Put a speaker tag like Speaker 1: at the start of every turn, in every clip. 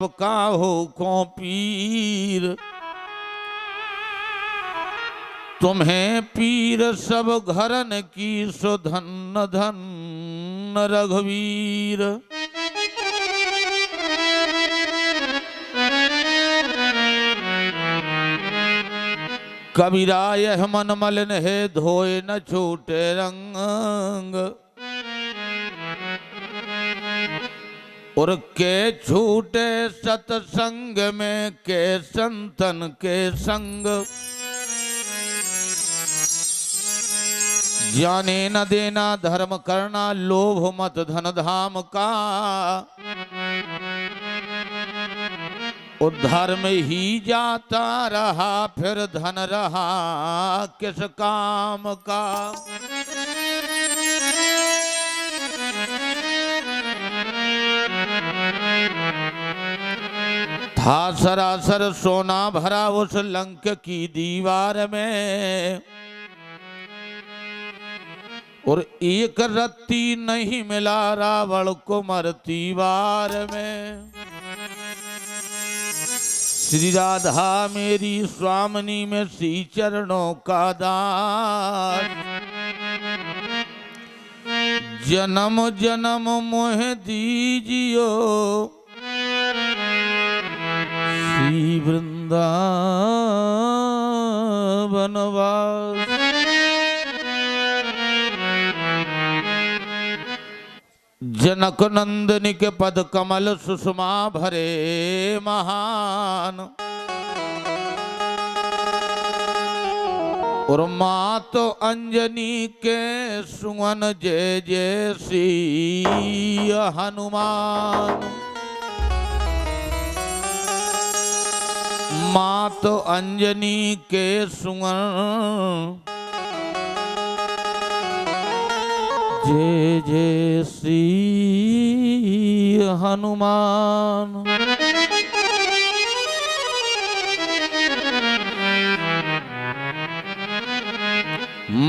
Speaker 1: काहो को पीर, तुम्हें पीर सब घरन की सो धन धन रघुवीर। कबीरा यह मन मलिन है धोए न छूटे रंग, और के छूटे सतसंग में के संतन के संग। जाने न देना धर्म करना लोभ मत धन धाम का, उद्धार में ही जाता रहा फिर धन रहा किस काम का। था सरासर सोना भरा उस लंक की दीवार में, और एक रत्ती नहीं मिला रावण को मरती वार में। श्री राधा मेरी स्वामिनी में सी चरणों का दास, जन्म जन्म मोह दीजियो श्री वृंदावन वास। जनक नंदनी के पद कमल सुषमा भरे महान, और माँ तो अंजनी के सुवन जय जय श्री हनुमान। माँ तो अंजनी के सुवन जय जय श्री हनुमान।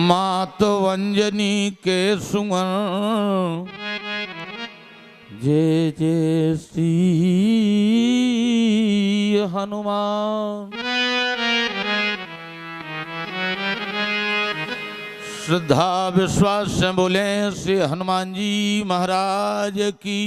Speaker 1: माँ तो अंजनी के सुमन जय जय श्री हनुमान। श्रद्धा विश्वास से बोले श्री हनुमान जी महाराज की।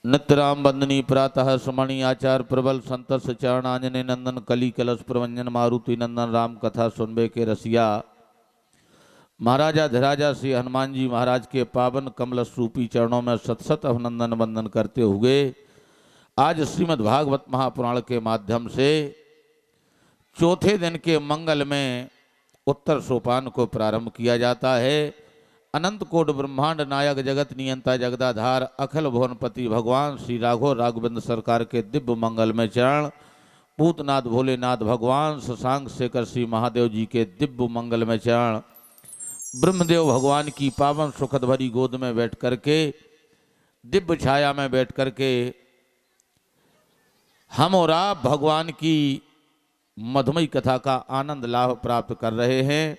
Speaker 1: नित्यराम बंदनी प्रातः सुमणि आचार प्रबल संतस चरण आंजने नंदन कली कलश प्रवंजन मारुति नंदन राम कथा सुनबे के रसिया। महाराजा धीराजा श्री हनुमान जी महाराज के पावन कमल रूपी चरणों में सत सत अभिनंदन वंदन करते हुए आज श्रीमद् भागवत महापुराण के माध्यम से चौथे दिन के मंगल में उत्तर सोपान को प्रारंभ किया जाता है। अनंत कोट ब्रह्मांड नायक जगत नियंता जगदाधार अखिल भुवनपति भगवान श्री राघव राघवेंद्र सरकार के दिव्य मंगल में चरण, पूतनाथ भोलेनाथ भगवान शशांक शेखर श्री महादेव जी के दिव्य मंगल में चरण, ब्रह्मदेव भगवान की पावन सुखद भरी गोद में बैठ करके दिव्य छाया में बैठ करके हम और आप भगवान की मधुमयी कथा का आनंद लाभ प्राप्त कर रहे हैं।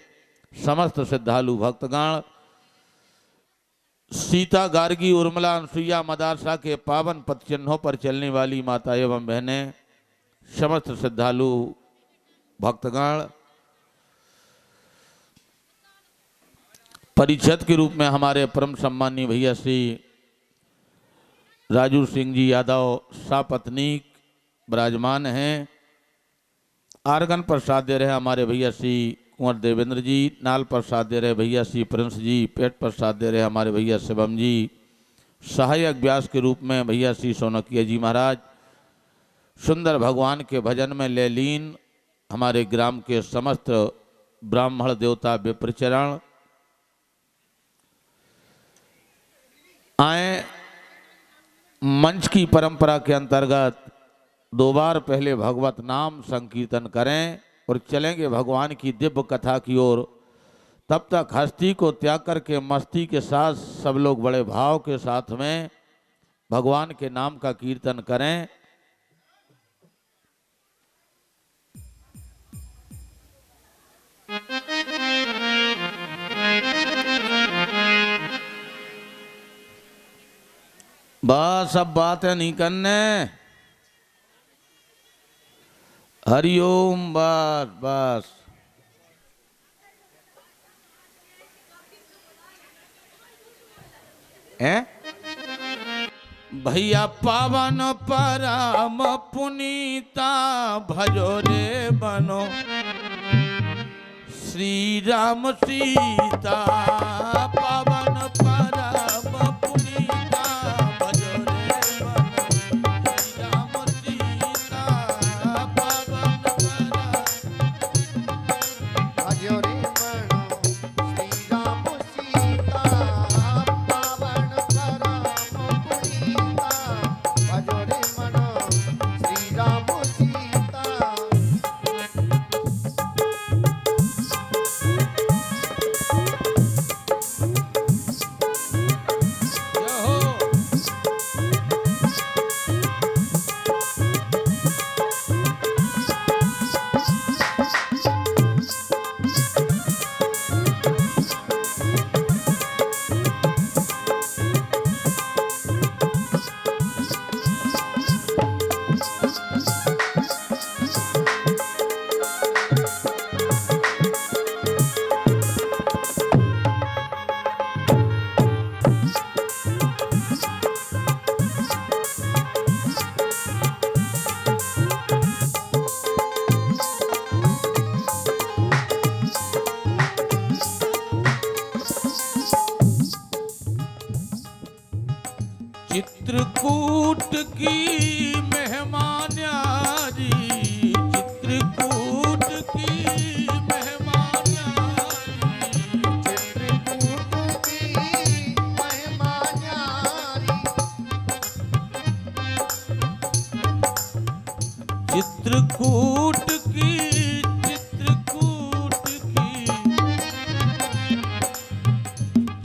Speaker 1: समस्त श्रद्धालु भक्तगण सीता गार्गी उर्मिला अनसुईया मदारसा के पावन पथ चिन्हों पर चलने वाली माता एवं बहनें, समस्त श्रद्धालु भक्तगण परिषद के रूप में हमारे परम सम्मानीय भैया श्री राजू सिंह जी यादव सापत्नीक विराजमान हैं। आर्गन प्रसाद दे रहे हमारे भैया श्री कुंवर देवेंद्र जी, नाल प्रसाद दे रहे भैया श्री प्रिंस जी, पेट प्रसाद दे रहे हमारे भैया शिवम जी, सहायक व्यास के रूप में भैया श्री सोनकिया जी महाराज, सुंदर भगवान के भजन में लेलीन हमारे ग्राम के समस्त ब्राह्मण देवता विप्रचरण आए। मंच की परंपरा के अंतर्गत 2 बार पहले भगवत नाम संकीर्तन करें और चलेंगे भगवान की दिव्य कथा की ओर। तब तक हस्ती को त्याग करके मस्ती के साथ सब लोग बड़े भाव के साथ में भगवान के नाम का कीर्तन करें। बस अब बातें नहीं करने। हरिओम। बस बस हैं भैया पावन परम पुनीता भजो रे बनो श्री राम सीता। पावन परम पुनीता भजो रे बनो श्री राम सीता। पावन परम
Speaker 2: भजो रे बनो श्री राम सीता। पावन परम पुनीता भजो रे बनो श्री राम सीता।
Speaker 1: चित्रकूट की मेहमान यारी। चित्रकूट की मेहमान यारी।
Speaker 2: चित्रकूट की मेहमान यारी।
Speaker 1: चित्रकूट की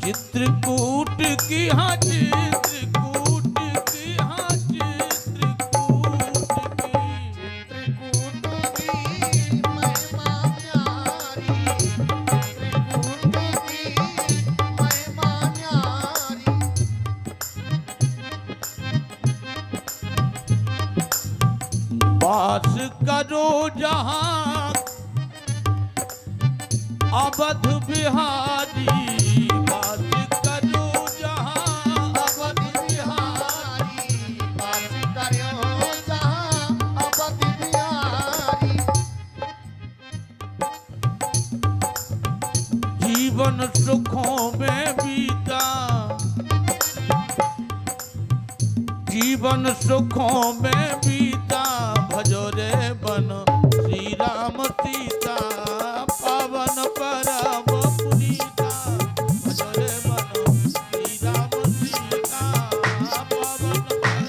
Speaker 1: चित्रकूट की हाँ चित्रकूट की हाँ चित्रकूट की
Speaker 2: चित्रकूट की मेहमान यारी। चित्रकूट की मेहमान यारी।
Speaker 1: बास करो जहाँ अवध बिहारी। बास करो जहाँ
Speaker 2: अवध बिहारी। बास करो जहाँ अवध बिहारी।
Speaker 1: जीवन सुखों में बीता। जीवन सुखों में बीता भजो रे बनो श्री राम सीता। पावन परम पुनीता भजो रे बनो श्री राम सीता। पावन परम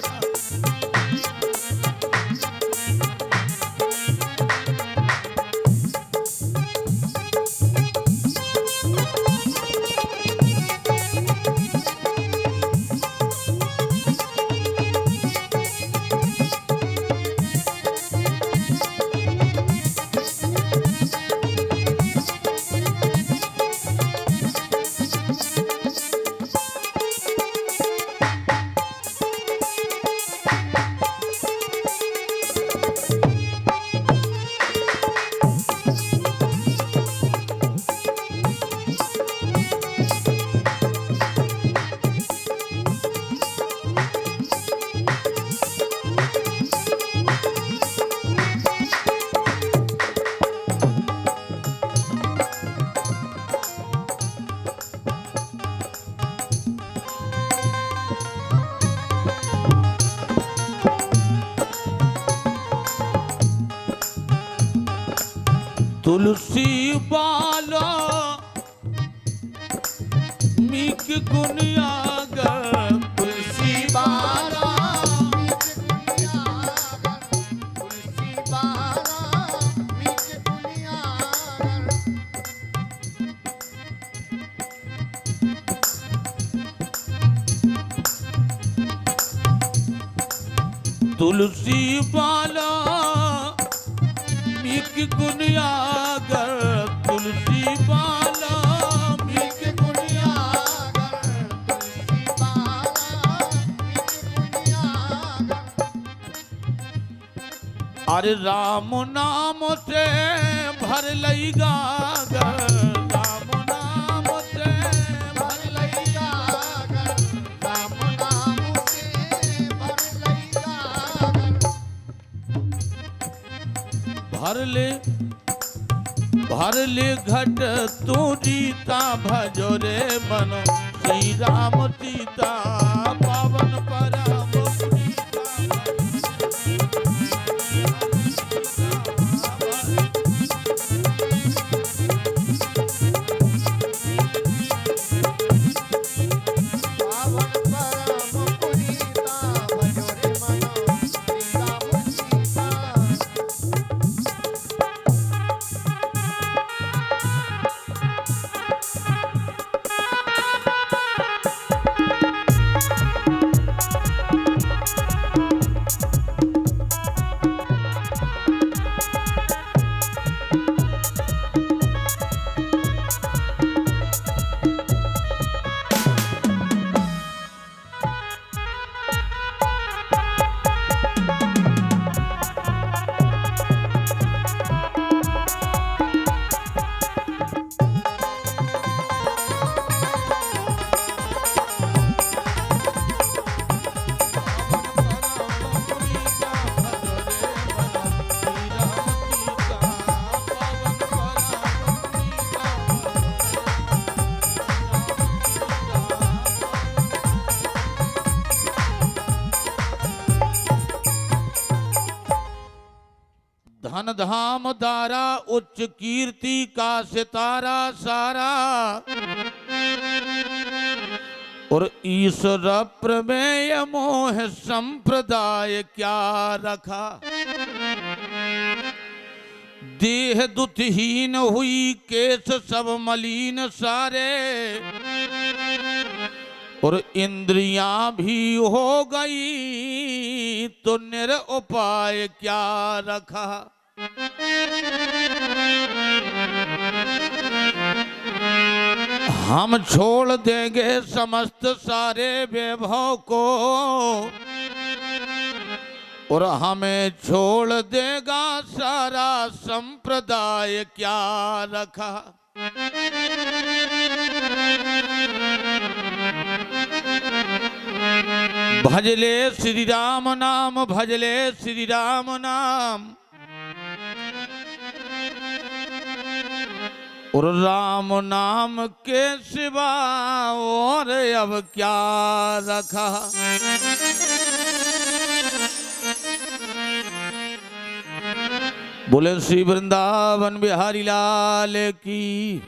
Speaker 1: तुलसी बाला मीक गुनियागर। तुलसी बाला
Speaker 2: तुलसी बाला मीच दुनियागर।
Speaker 1: तुलसी बाला मीक गुनियागर। तुलसी बाला मीक
Speaker 2: मीच दुनियागर। तुलसी बाला मीच
Speaker 1: अरे राम नाम से भर लई गागर, राम नाम से
Speaker 2: भर लई गागर, राम नाम से भर लई गागर।
Speaker 1: भर ले घट तू जीता भजो रे मन, श्री राम सीता पावन परम
Speaker 2: पावन परम पुनीता, भजो रे मन श्री राम सीता।
Speaker 1: धन धाम दारा उच्च कीर्ति का सितारा सारा, और ईश्वर प्रमेय मोह संप्रदाय क्या रखा। देह दुतहीन हुई केस सब मलिन सारे, और इंद्रियां भी हो गई तो निरुपाय क्या रखा। हम छोड़ देंगे समस्त सारे वैभव को, और हमें छोड़ देगा सारा संप्रदाय क्या रखा। भजले श्री राम नाम, भजले श्री राम नाम, और राम नाम के सिवा और अब क्या रखा। बोले श्री वृंदावन बिहारी लाल की।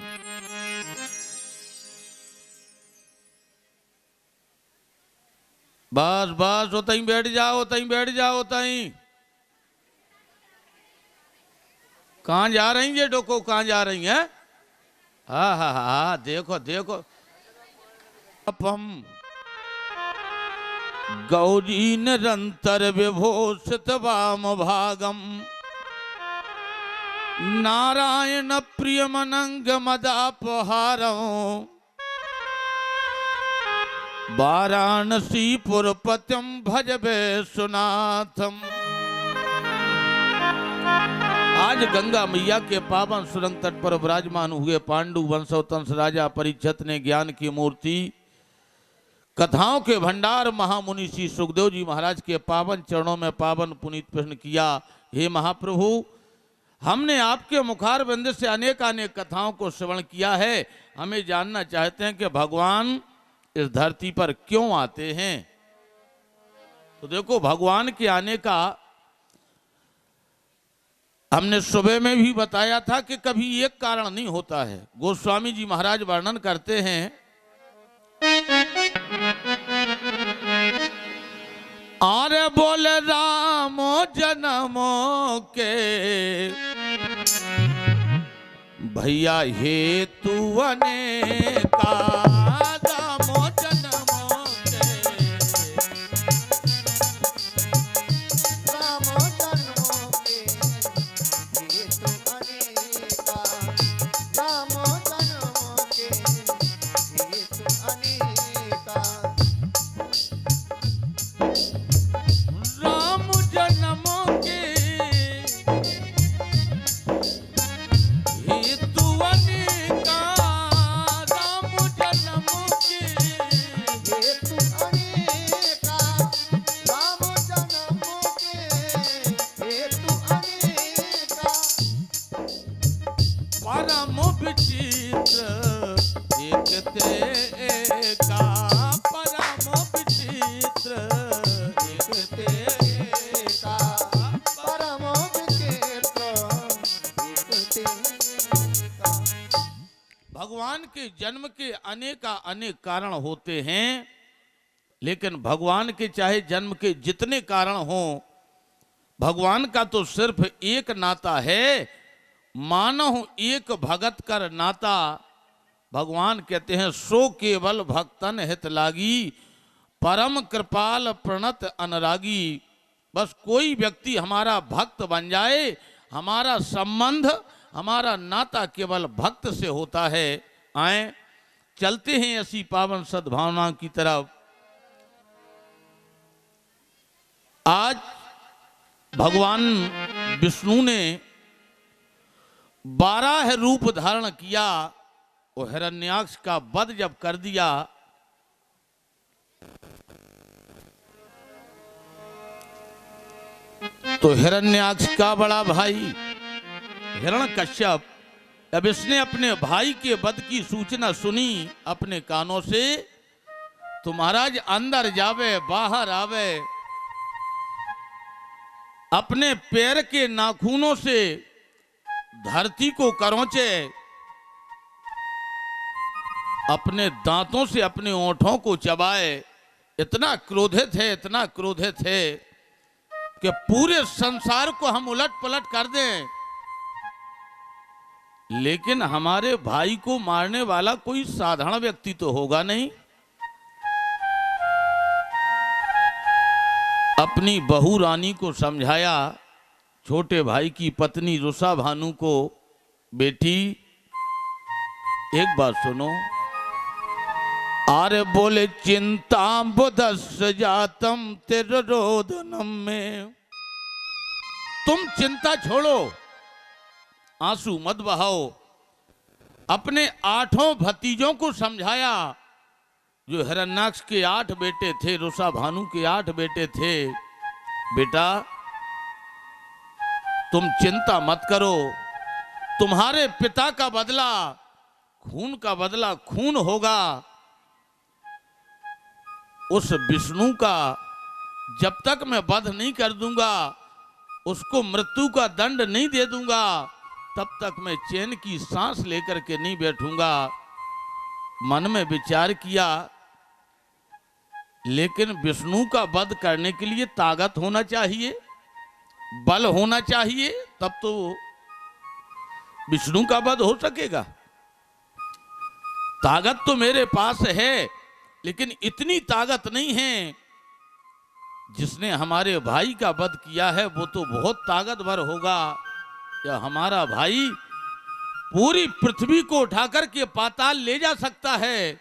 Speaker 1: बस बस उतहीं बैठ जाओ, उतहीं बैठ जाओ, उतहीं। कहाँ जा रही ये डोको, कहाँ जा रही हैं? हाँ हाँ हाँ, देखो देखो। अपम गौरी निरंतर विभूषित वाम भागम, नारायण प्रिय मनंग मदापहारम, वाराणसी पुरपत्यम भजबे सुनाथम। आज गंगा मैया के पावन सुरंग तट पर विराजमान हुए पांडु वंशोत्तंस राजा परीक्षित ने ज्ञान की मूर्ति, कथाओं के भंडार महामुनि श्री सुखदेव जी महाराज के पावन चरणों में पावन पुनीत प्रश्न किया। हे महाप्रभु, हमने आपके मुखारबिंद से अनेक अनेक कथाओं को श्रवण किया है। हमें जानना चाहते हैं कि भगवान इस धरती पर क्यों आते हैं। तो देखो, भगवान के आने का हमने सुबह में भी बताया था कि कभी एक कारण नहीं होता है। गोस्वामी जी महाराज वर्णन करते हैं, आरे बोले राम जन्मों के भैया हेतु अनेका, एक तेरा।
Speaker 2: परम विचित्र एक तेरा।
Speaker 1: भगवान के जन्म के अनेक कारण होते हैं, लेकिन भगवान के चाहे जन्म के जितने कारण हों, भगवान का तो सिर्फ एक नाता है, मानव एक भगत कर नाता। भगवान कहते हैं सो केवल भक्तन हित लागी, परम कृपाल प्रणत अनुरागी। बस कोई व्यक्ति हमारा भक्त बन जाए, हमारा संबंध हमारा नाता केवल भक्त से होता है। आए चलते हैं ऐसी पावन सद्भावना की तरफ। आज भगवान विष्णु ने 12 रूप धारण किया। वो हिरण्याक्ष का वध जब कर दिया, तो हिरण्याक्ष का बड़ा भाई हिरण्यकश्यप, अब इसने अपने भाई के वध की सूचना सुनी अपने कानों से, तो महाराज अंदर जावे बाहर आवे, अपने पैर के नाखूनों से धरती को करोचे, अपने दांतों से अपने ओंठों को चबाए। इतना क्रोधित है, इतना क्रोधित है कि पूरे संसार को हम उलट पलट कर दें, लेकिन हमारे भाई को मारने वाला कोई साधारण व्यक्ति तो होगा नहीं। अपनी बहू रानी को समझाया, छोटे भाई की पत्नी रुषा भानु को, बेटी एक बात सुनो। आरे बोले चिंता बुधस्य जातम तिरोधनम में, तुम चिंता छोड़ो, आंसू मत बहाओ। अपने 8 भतीजों को समझाया, जो हिरण्याक्ष के 8 बेटे थे, रुषा भानु के 8 बेटे थे, बेटा तुम चिंता मत करो, तुम्हारे पिता का बदला खून का बदला खून होगा। उस विष्णु का जब तक मैं वध नहीं कर दूंगा, उसको मृत्यु का दंड नहीं दे दूंगा, तब तक मैं चैन की सांस लेकर के नहीं बैठूंगा। मन में विचार किया, लेकिन विष्णु का वध करने के लिए ताकत होना चाहिए, बल होना चाहिए, तब तो विष्णु का वध हो सकेगा। ताकत तो मेरे पास है, लेकिन इतनी ताकत नहीं है। जिसने हमारे भाई का वध किया है वो तो बहुत ताकतवर होगा। या हमारा भाई पूरी पृथ्वी को उठाकर के पाताल ले जा सकता है,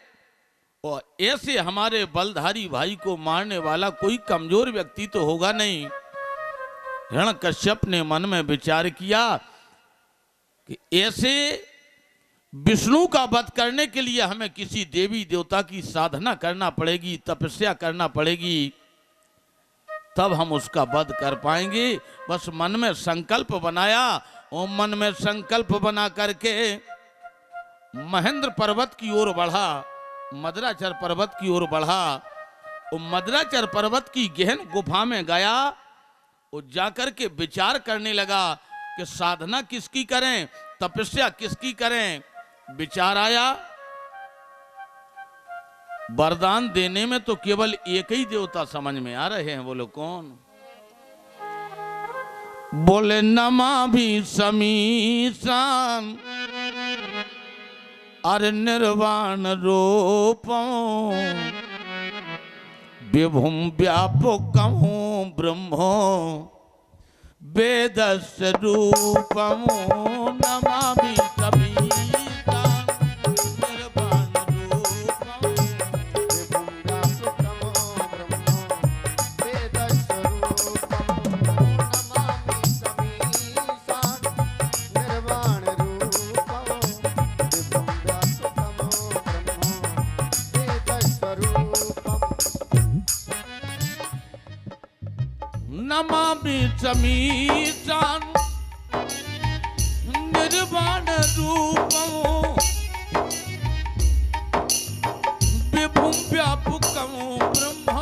Speaker 1: और ऐसे हमारे बलधारी भाई को मारने वाला कोई कमजोर व्यक्ति तो होगा नहीं। हिरण्यकश्यप ने मन में विचार किया कि ऐसे विष्णु का वध करने के लिए हमें किसी देवी देवता की साधना करना पड़ेगी, तपस्या करना पड़ेगी, तब हम उसका वध कर पाएंगे। बस मन में संकल्प बनाया, और मन में संकल्प बना करके महेंद्र पर्वत की ओर बढ़ा, मद्राचल पर्वत की ओर बढ़ा। वो मद्राचल पर्वत की गहन गुफा में गया, वो जाकर के विचार करने लगा कि साधना किसकी करें, तपस्या किसकी करें। विचार आया, वरदान देने में तो केवल एक ही देवता समझ में आ रहे हैं, बोलो कौन? बोले नमाभि समीशान अरे निर्वाण रूपम विभुम व्यापकम ब्रह्मो वेदस्य रूपम नमामि समीशान निर्वाण रूपम
Speaker 2: विभुं व्यापकं ब्रह्म वेदस्य रूपं नमामि समीशान निर्वाण रूपं विभुं व्यापकं ब्रह्म वेदस्य रूपं
Speaker 1: नमामि समीशान निर्वाण रूपम विभुं व्यापकं ब्रह्म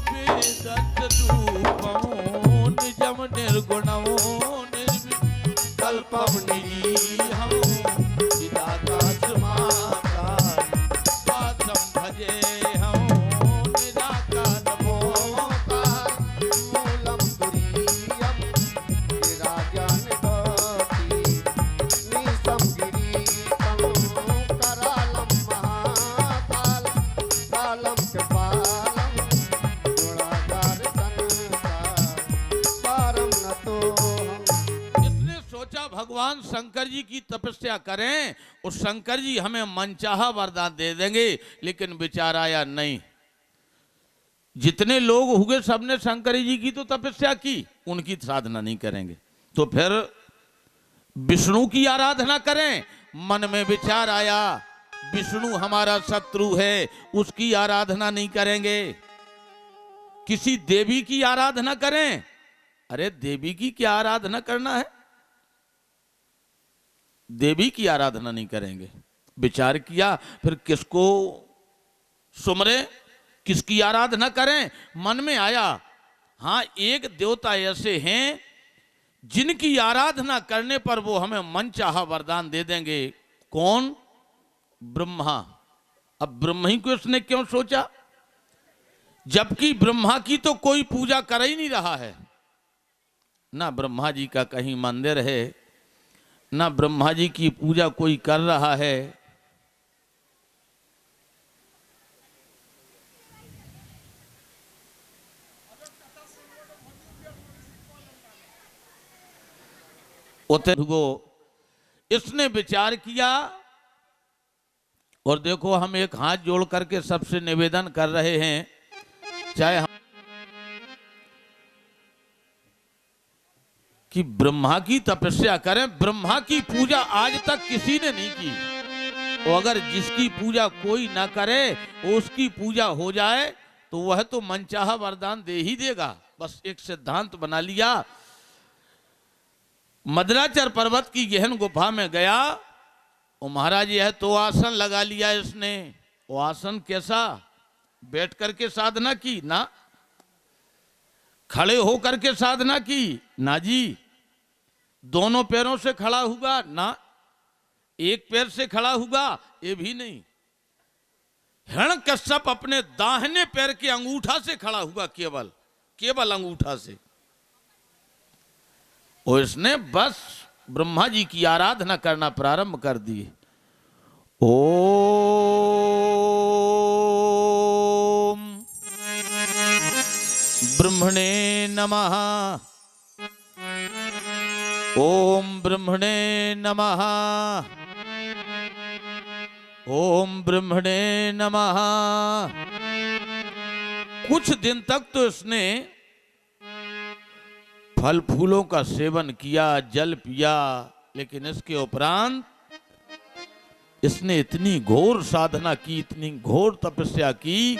Speaker 1: वेदस्य भगवान शंकर जी की तपस्या करें और शंकर जी हमें मनचाहा वरदान दे देंगे, लेकिन विचार आया नहीं। जितने लोग हुए सबने शंकर जी की तो तपस्या की, उनकी साधना नहीं करेंगे, तो फिर विष्णु की आराधना करें। मन में विचार आया विष्णु हमारा शत्रु है, उसकी आराधना नहीं करेंगे, किसी देवी की आराधना करें। अरे देवी की क्या आराधना करना है, देवी की आराधना नहीं करेंगे। विचार किया फिर किसको सुमरे, किसकी आराधना करें। मन में आया हाँ एक देवता ऐसे हैं जिनकी आराधना करने पर वो हमें मनचाहा वरदान दे देंगे। कौन? ब्रह्मा। अब ब्रह्मा ही को इसने क्यों सोचा, जबकि ब्रह्मा की तो कोई पूजा कर ही नहीं रहा है, ना ब्रह्मा जी का कहीं मंदिर है, ना ब्रह्मा जी की पूजा कोई कर रहा है। इसने विचार किया, और देखो हम एक हाथ जोड़ करके सबसे निवेदन कर रहे हैं, चाहे हम कि ब्रह्मा की तपस्या करें। ब्रह्मा की पूजा आज तक किसी ने नहीं की, और अगर जिसकी पूजा कोई ना करे उसकी पूजा हो जाए तो वह तो मनचाहा वरदान दे ही देगा। बस एक सिद्धांत बना लिया। मदराचल पर्वत की गहन गुफा में गया, और महाराज यह तो आसन लगा लिया इसने। वो आसन कैसा, बैठ करके साधना की ना, खड़े होकर के साधना की ना जी, दोनों पैरों से खड़ा हुआ ना, एक पैर से खड़ा हुआ ये भी नहीं। हिरण्यकश्यप अपने दाहिने पैर के अंगूठा से खड़ा हुआ, केवल अंगूठा से। और इसने बस ब्रह्मा जी की आराधना करना प्रारंभ कर दी। ओम ब्रह्मणे नमः, ओम ब्रह्मणे नमः, ओम ब्रह्मणे नमः। कुछ दिन तक तो इसने फल फूलों का सेवन किया, जल पिया, लेकिन इसके उपरांत इसने इतनी घोर साधना की, इतनी घोर तपस्या की,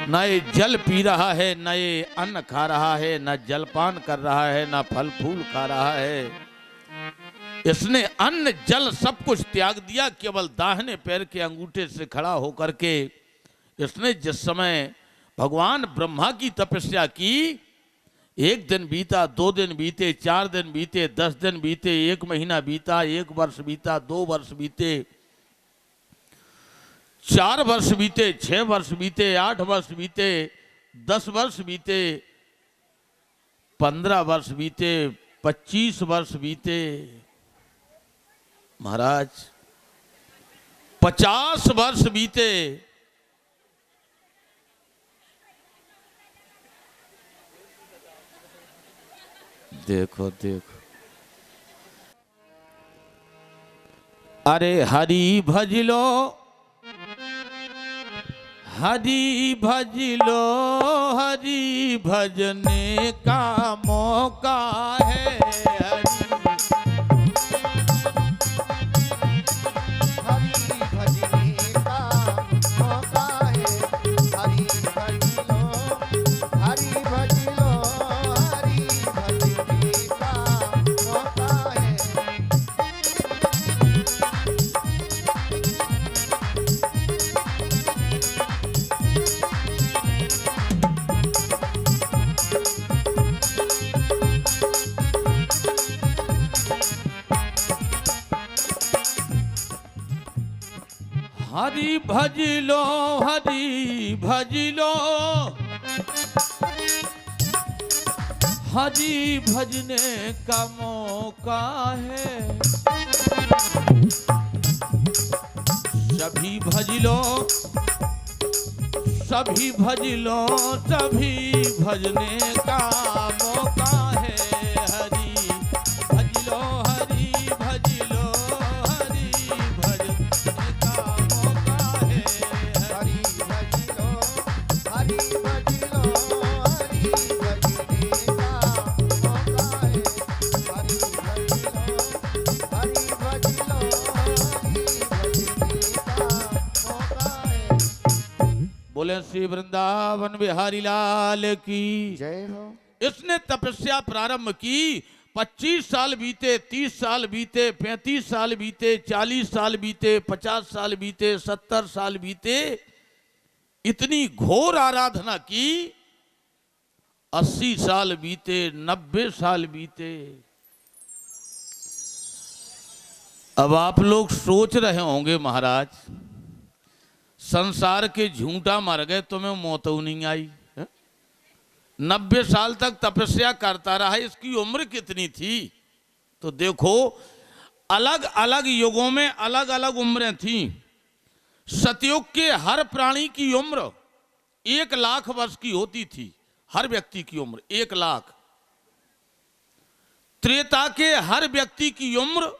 Speaker 1: ना ये जल पी रहा है, ना ये अन्न खा रहा है, ना जलपान कर रहा है, ना फल फूल खा रहा है। इसने अन्न जल सब कुछ त्याग दिया, केवल दाहिने पैर के अंगूठे से खड़ा होकर के इसने जिस समय भगवान ब्रह्मा की तपस्या की, 1 दिन बीता, 2 दिन बीते, 4 दिन बीते, 10 दिन बीते, 1 महीना बीता, 1 वर्ष बीता, 2 वर्ष बीते, 4 वर्ष बीते, 6 वर्ष बीते, 8 वर्ष बीते, 10 वर्ष बीते, 15 वर्ष बीते, 25 वर्ष बीते। महाराज 50 वर्ष बीते। देखो देखो, अरे हरि भज लो, हरि भज लो, हरि भजने का मौका है। हरि भज लो, हरि भज लो, हरि भजने का मौका है। सभी भज लो, सभी भज लो, सभी भजने का मौका है। हरि भज लो, हरि बोले श्री वृंदावन बिहारी लाल की
Speaker 2: जय हो।
Speaker 1: इसने तपस्या प्रारंभ की। 25 साल बीते, 30 साल बीते, 35 साल बीते, 40 साल बीते, 50 साल बीते, 70 साल बीते। इतनी घोर आराधना की। 80 साल बीते, 90 साल बीते। अब आप लोग सोच रहे होंगे महाराज, संसार के झूठा मर गए, तुम्हें मौत नहीं आई। 90 साल तक तपस्या करता रहा, इसकी उम्र कितनी थी? तो देखो, अलग अलग युगों में अलग अलग उम्रें थीं। सतयुग के हर प्राणी की उम्र 1 लाख वर्ष की होती थी, हर व्यक्ति की उम्र 1 लाख। त्रेता के हर व्यक्ति की उम्र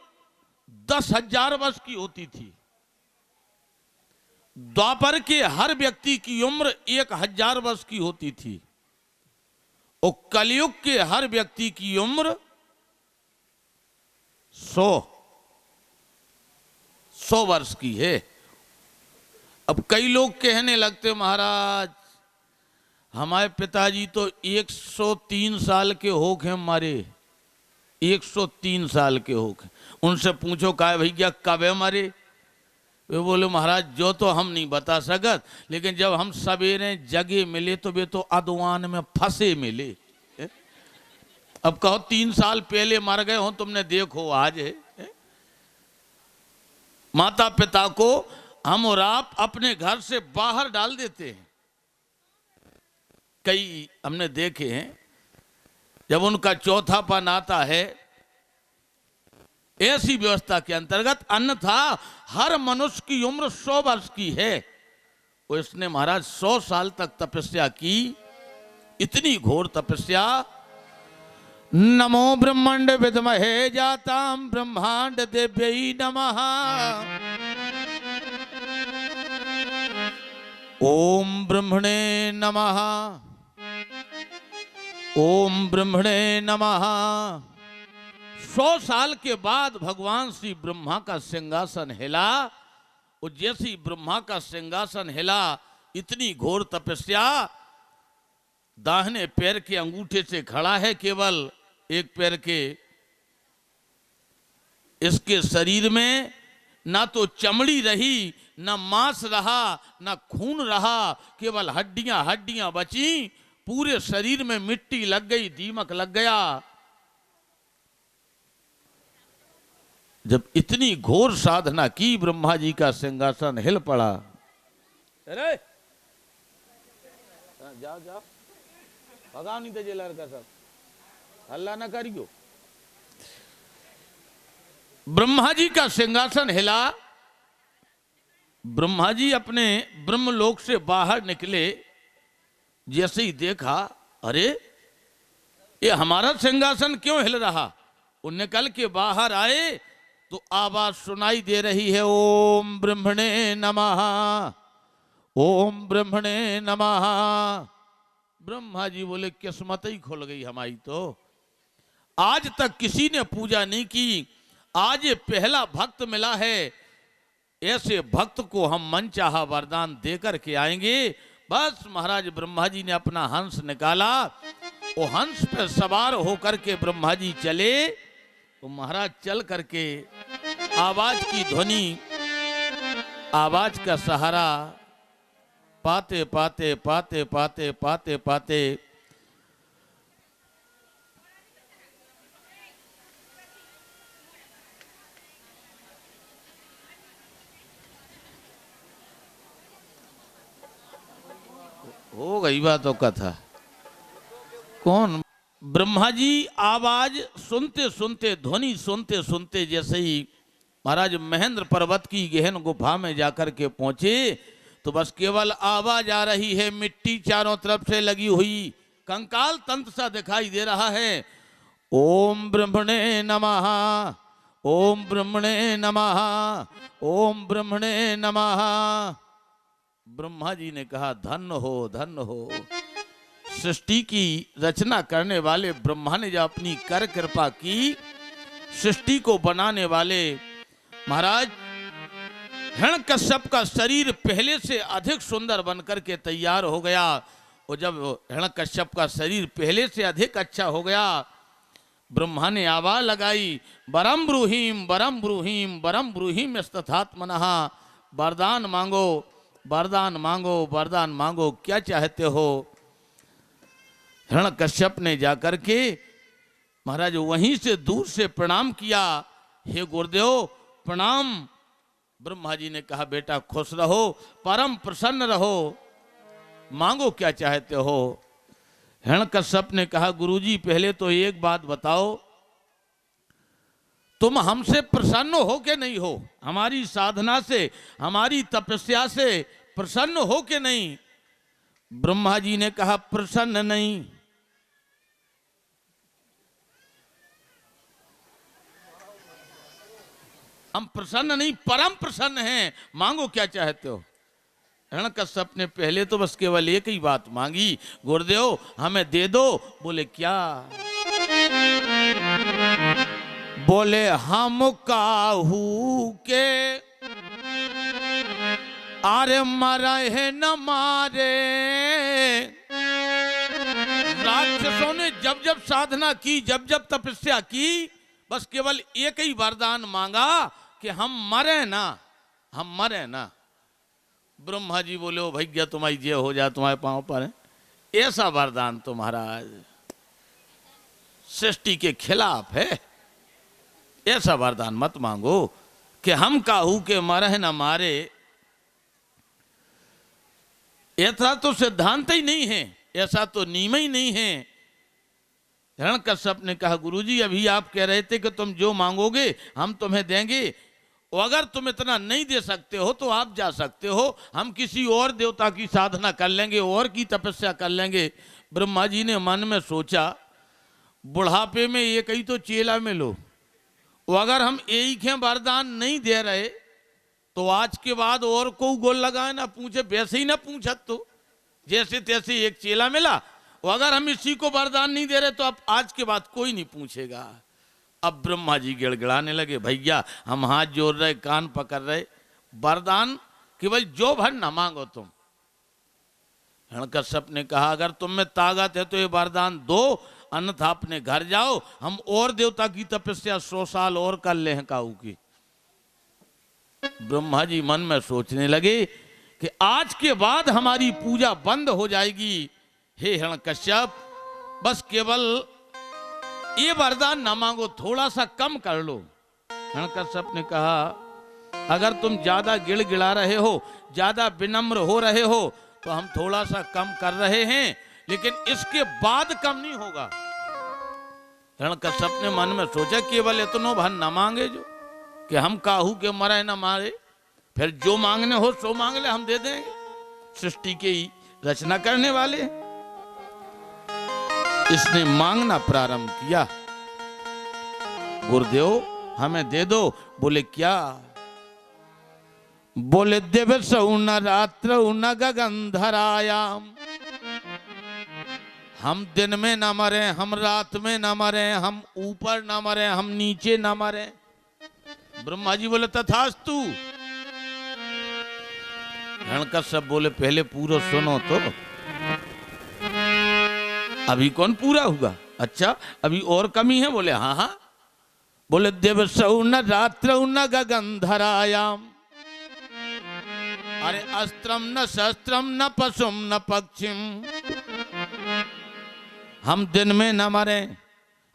Speaker 1: 10,000 वर्ष की होती थी। द्वापर के हर व्यक्ति की उम्र 1,000 वर्ष की होती थी। और कलयुग के हर व्यक्ति की उम्र 100 वर्ष की है। अब कई लोग कहने लगते, महाराज हमारे पिताजी तो 103 साल के हो गए, हमारे 103 साल के हो गए। उनसे पूछो का भैया कब है मरे? वे बोले महाराज जो तो हम नहीं बता सकत, लेकिन जब हम सवेरे जगे मिले तो वे तो अदवान में फंसे मिले। अब कहो 3 साल पहले मर गए हो, तुमने देखो आज है। माता पिता को हम और आप अपने घर से बाहर डाल देते हैं। कई हमने देखे हैं, जब उनका चौथापन आता है, ऐसी व्यवस्था के अंतर्गत, अन्यथा हर मनुष्य की उम्र 100 वर्ष की है। और इसने महाराज 100 साल तक तपस्या की, इतनी घोर तपस्या। नमो ब्रह्मांड विद्महे जाताम ब्रह्मांड देव्यै नमः। ओम ब्रह्मणे नमः, ओम ब्रह्मणे नमः। 100 साल के बाद भगवान श्री ब्रह्मा का सिंहासन हिला। और जैसे ही ब्रह्मा का सिंहासन हिला, इतनी घोर तपस्या। दाहिने पैर के अंगूठे से खड़ा है, केवल एक पैर के। इसके शरीर में ना तो चमड़ी रही, ना मांस रहा, ना खून रहा, केवल हड्डियां हड्डियां बची। पूरे शरीर में मिट्टी लग गई, दीमक लग गया। जब इतनी घोर साधना की, ब्रह्मा जी का सिंहासन हिल पड़ा। अरे जाओ जाओ, भगाओ नहीं तो जेलर का सब, हल्ला ना करियो। ब्रह्मा जी का सिंहासन हिला। ब्रह्मा जी अपने ब्रह्मलोक से बाहर निकले। जैसे ही देखा, अरे ये हमारा सिंहासन क्यों हिल रहा? वो निकल के बाहर आए तो आवाज सुनाई दे रही है, ओम ब्रह्मणे नमः, ओम ब्रह्मणे नमः। ब्रह्मा जी बोले किस्मत ही खुल गई हमारी तो। आज तक किसी ने पूजा नहीं की, आज ये पहला भक्त मिला है। ऐसे भक्त को हम मनचाहा वरदान देकर के आएंगे। बस महाराज ब्रह्मा जी ने अपना हंस निकाला। वो हंस पर सवार होकर के ब्रह्मा जी चले। तो महाराज चल करके आवाज की ध्वनि, आवाज का सहारा पाते पाते पाते पाते पाते पाते हो गई बात तो कथा। कौन? ब्रह्मा जी आवाज सुनते सुनते, ध्वनि सुनते सुनते, जैसे ही महाराज महेंद्र पर्वत की गहन गुफा में जाकर के पहुंचे, तो बस केवल आवाज आ रही है। मिट्टी चारों तरफ से लगी हुई, कंकाल तंत्र सा दिखाई दे रहा है। ओम ब्रह्मणे नमः, ओम ब्रह्मणे नमः, ओम ब्रह्मणे नमः। ब्रह्मा जी ने कहा, धन्य हो, धन्य हो। सृष्टि की रचना करने वाले ब्रह्मा ने जब अपनी कर कृपा की, सृष्टि को बनाने वाले महाराज हिरण्यकश्यप का शरीर पहले से अधिक सुंदर बनकर के तैयार हो गया। और जब हिरण्यकश्यप का शरीर पहले से अधिक अच्छा हो गया, ब्रह्मा ने आवाज लगाई, वरम ब्रूहीम वरम ब्रूहीम वरम ब्रूहीम स्तथात्मनः, वरदान मांगो वरदान मांगो वरदान मांगो, क्या चाहते हो। हिरण्यकश्यप ने जाकर के महाराज वहीं से दूर से प्रणाम किया, हे गुरुदेव प्रणाम। ब्रह्मा जी ने कहा, बेटा खुश रहो, परम प्रसन्न रहो, मांगो क्या चाहते हो। हिरण्यकश्यप ने कहा, गुरुजी पहले तो एक बात बताओ, तुम हमसे प्रसन्न हो के नहीं हो, हमारी साधना से हमारी तपस्या से प्रसन्न हो के नहीं। ब्रह्मा जी ने कहा, प्रसन्न नहीं। हम प्रसन्न नहीं, परम प्रसन्न हैं, मांगो क्या चाहते हो। हिरण्यकश्यप ने पहले तो बस केवल एक ही बात मांगी, गुरुदेव हमें दे दो। बोले क्या? बोले हम काहू के अरे मरे है न मारे। राक्षसों ने जब जब साधना की, जब जब तपस्या की, बस केवल एक ही वरदान मांगा कि हम मरे ना, हम मरे ना। ब्रह्मा जी बोले, ओ भैया तुम्हारी जे हो जाए तुम्हारे पांव पर है, ऐसा वरदान तो महाराज सृष्टि के खिलाफ है, ऐसा वरदान मत मांगो कि हम काहू के मरे न मारे। ऐसा तो सिद्धांत ही नहीं है, ऐसा तो नियम ही नहीं है। हिरण्यकश्यप ने कहा, गुरुजी अभी आप कह रहे थे कि तुम जो मांगोगे हम तुम्हें देंगे, और अगर तुम इतना नहीं दे सकते हो तो आप जा सकते हो, हम किसी और देवता की साधना कर लेंगे और की तपस्या कर लेंगे। ब्रह्मा जी ने मन में सोचा, बुढ़ापे में एक ही तो चेला में लो, और अगर हम एक ही वरदान नहीं दे रहे तो आज के बाद और को गोल लगाए ना पूछे, वैसे ही ना पूछत तो जैसे तैसे एक चेला मिला, और अगर हम इसी को वरदान नहीं दे रहे तो अब आज के बाद कोई नहीं पूछेगा। अब ब्रह्मा जी गिड़गिड़ाने लगे, भैया हम हाथ जोड़ रहे, कान पकड़ रहे, वरदान केवल जो भर न मांगो तुम। हिरण्यकश्यप ने कहा, अगर तुम में ताकत है तो ये वरदान दो, अन्यथा अपने घर जाओ, हम और देवता की तपस्या 100 साल और कर ले हैं काऊ की। ब्रह्मा जी मन में सोचने लगे कि आज के बाद हमारी पूजा बंद हो जाएगी। हे हिरण्यकश्यप, बस केवल ये वरदान ना मांगो, थोड़ा सा कम कर लो। हिरण्यकश्यप ने कहा, अगर तुम ज्यादा गिड़गिड़ा रहे हो, ज्यादा विनम्र हो रहे हो, तो हम थोड़ा सा कम कर रहे हैं, लेकिन इसके बाद कम नहीं होगा। हिरण्यकश्यप ने मन में सोचा, केवल इतनो भर न मांगे जो कि हम काहू के मरे न मारे, फिर जो मांगने हो सो मांग ले, हम दे देंगे, सृष्टि की रचना करने वाले। इसने मांगना प्रारंभ किया, गुरुदेव हमें दे दो। बोले क्या? बोले दिवस न रात्र न गगनधरायाम, हम दिन में न मरे, हम रात में न मरे, हम ऊपर न मरे, हम नीचे न मरे। ब्रह्मा जी बोले तथास्तु। हिरण्यकश्यप बोले, पहले पूरा सुनो तो, अभी कौन पूरा हुआ? अच्छा अभी और कमी है? बोले हाँ हाँ। बोले दिवसौ न रात्रौ न गगनधरायाम, अरे अस्त्रम न शस्त्रम न पशुम न पक्षिम, हम दिन में न मरे,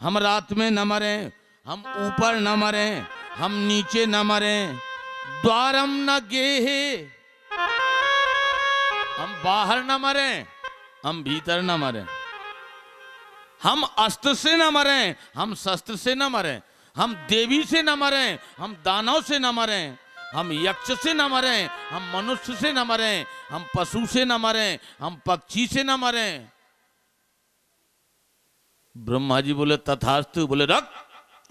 Speaker 1: हम रात में न मरे, हम ऊपर न मरे, हम नीचे न मरे, द्वारम न गेहे, हम बाहर न मरे, हम भीतर न मरे, हम अस्त्र से न मरे, हम शस्त्र से न मरे, हम देवी से न मरे, हम दानव से न मरे, हम यक्ष से न मरे, हम मनुष्य से न मरे, हम पशु से न मरे, हम पक्षी से न मरे। ब्रह्मा जी बोले तथास्तु। बोले रख,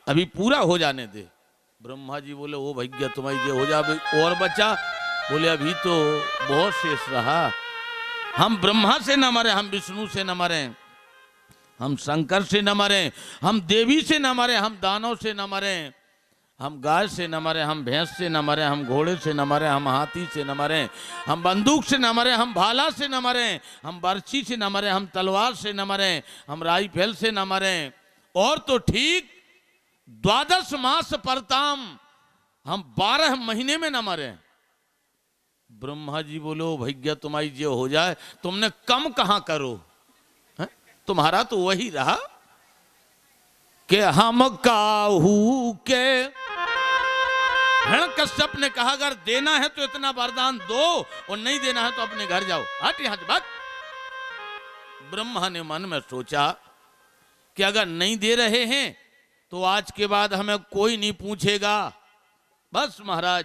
Speaker 1: अभी पूरा हो जाने दे। ब्रह्मा जी बोले ओ भैया तुम्हारी ये हो जा, और बचा? बोले अभी तो बहुत शेष रहा, हम ब्रह्मा से न मरे, हम विष्णु से न मरे, हम शंकर से न मरे, हम देवी से न मरे, हम दानव से न मरे, हम गाय से न मरे, हम भैंस से न मरे, हम घोड़े से न मरे, हम हाथी से न मरे, हम बंदूक से न मरे, हम भाला से न मरे, हम बर्छी से न मरे, हम तलवार से न मरे, हम राइफल से न मरे, और तो ठीक 12 मास परताम, हम 12 महीने में न मरे। ब्रह्मा जी बोलो भैया तुम्हारी जो हो जाए, तुमने कम कहां करो, है? तुम्हारा तो वही रहा कि हम काहू के। हिरण्यकश्यप ने कहा अगर देना है तो इतना वरदान दो, और नहीं देना है तो अपने घर जाओ, हट यहां से भाग। ब्रह्मा ने मन में सोचा कि अगर नहीं दे रहे हैं तो आज के बाद हमें कोई नहीं पूछेगा। बस महाराज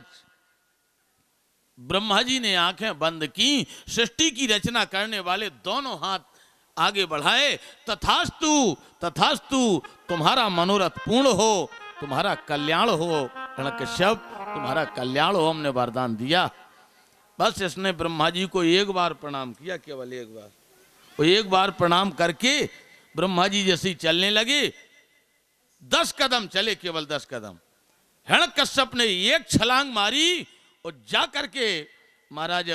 Speaker 1: ब्रह्मा जी ने आंखें बंद की, सृष्टि की रचना करने वाले दोनों हाथ आगे बढ़ाए, तथास्तु तथास्तु, तुम्हारा मनोरथ पूर्ण हो, तुम्हारा कल्याण हो हिरण्यकश्यप, तुम्हारा कल्याण हो, हमने वरदान दिया। बस इसने ब्रह्मा जी को एक बार प्रणाम किया, केवल एक बार। वो एक बार प्रणाम करके ब्रह्मा जी जैसे ही चलने लगे, 10 कदम चले, केवल 10 कदम, हिरण्यकश्यप ने एक छलांग मारी और जा करके महाराज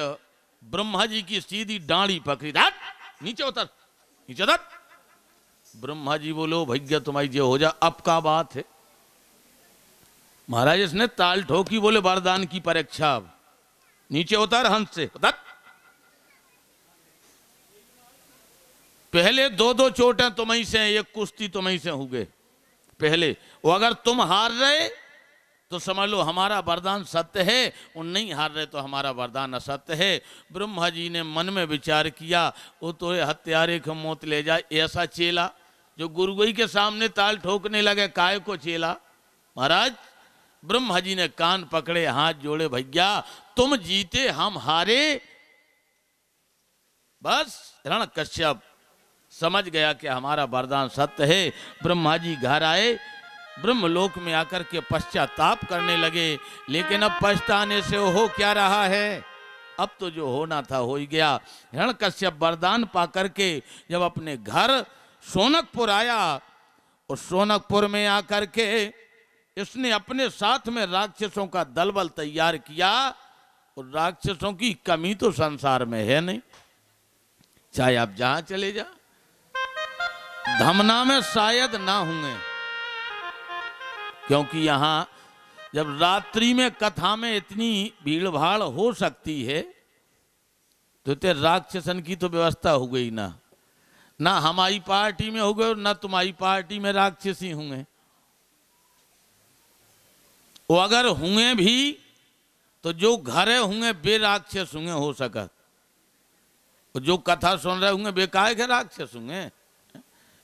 Speaker 1: ब्रह्मा जी की सीधी डांडी पकड़ी, नीचे उतर, नीचे उतर। ब्रह्मा जी बोलो भैया तुम्हारी जो हो जा, अब का बात है। महाराज इसने ताल ठोकी, बोले वरदान की परीक्षा, अब नीचे उतर, हंस से उतर। पहले 2-2 चोटें तुम्हीं से, एक कुश्ती तुम्हीं से हो गए पहले, वो अगर तुम हार रहे तो समझ लो हमारा वरदान सत्य है, और नहीं हार रहे तो हमारा वरदान असत्य है। ब्रह्मा जी ने मन में विचार किया, वो तो हत्यारे को मौत ले जाए, ऐसा चेला जो गुरुगोई के सामने ताल ठोकने लगे, काय को चेला। महाराज ब्रह्मा जी ने कान पकड़े, हाथ जोड़े, भैया तुम जीते हम हारे। बस हिरण्यकश्यप समझ गया कि हमारा वरदान सत्य है। ब्रह्मा जी घर आए, ब्रह्मलोक में आकर के पश्चाताप करने लगे, लेकिन अब पछताने से हो क्या रहा है, अब तो जो होना था हो ही गया। हिरण्यकश्यप वरदान पा करके जब अपने घर सोनकपुर आया, और सोनकपुर में आकर के इसने अपने साथ में राक्षसों का दलबल तैयार किया, और राक्षसों की कमी तो संसार में है नहीं, चाहे आप जहां चले जा, धमना में शायद ना होंगे, क्योंकि यहां जब रात्रि में कथा में इतनी भीड़ भाड़ हो सकती है, तो ते राक्षसन की तो व्यवस्था हो गई ना, ना हमारी पार्टी में हो गए ना तुम्हारी पार्टी में राक्षसी होंगे। वो अगर होंगे भी तो जो घरे होंगे वे राक्षस होंगे हो सकत, जो कथा सुन रहे होंगे वे काहे के राक्षस होंगे,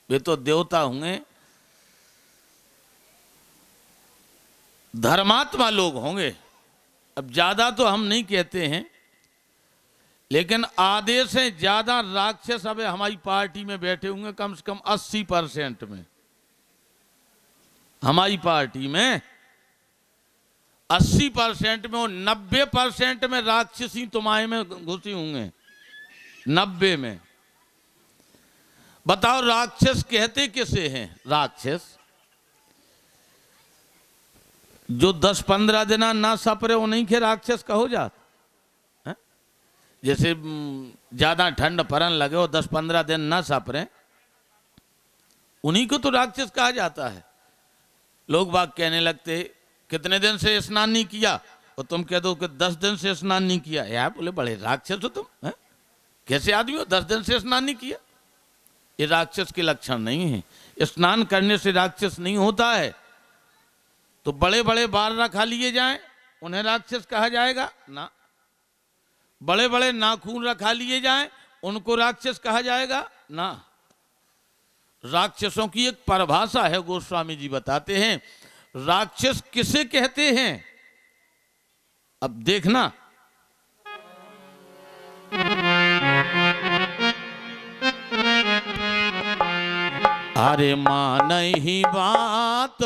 Speaker 1: वे तो देवता होंगे, धर्मात्मा लोग होंगे। अब ज्यादा तो हम नहीं कहते हैं, लेकिन आधे से ज्यादा राक्षस अब हमारी पार्टी में बैठे होंगे, कम से कम 80% में। हमारी पार्टी में 80% में, और 90% में राक्षसी तुम्हारे में घुसी होंगे, 90 में। बताओ राक्षस कहते किसे हैं? राक्षस जो 10-15 दिन ना सपरे उन्हीं के राक्षस कहो जात है? जैसे ज्यादा ठंड परन लगे और 10-15 दिन ना सपरे, उन्हीं को तो राक्षस कहा जाता है। लोग बाग कहने लगते कितने दिन से स्नान नहीं किया, और तुम कह दो कि 10 दिन से स्नान नहीं किया, यार बोले बड़े राक्षस हो तुम, है? कैसे आदमी हो 10 दिन से स्नान नहीं किया? ये राक्षस के लक्षण नहीं है। स्नान करने से राक्षस नहीं होता है। तो बड़े बड़े बाल रखा लिए जाएं, उन्हें राक्षस कहा जाएगा ना? बड़े बड़े नाखून रखा लिए जाएं, उनको राक्षस कहा जाएगा ना? राक्षसों की एक परिभाषा है, गोस्वामी जी बताते हैं। राक्षस किसे कहते हैं? अब देखना, अरे मां नहीं बात,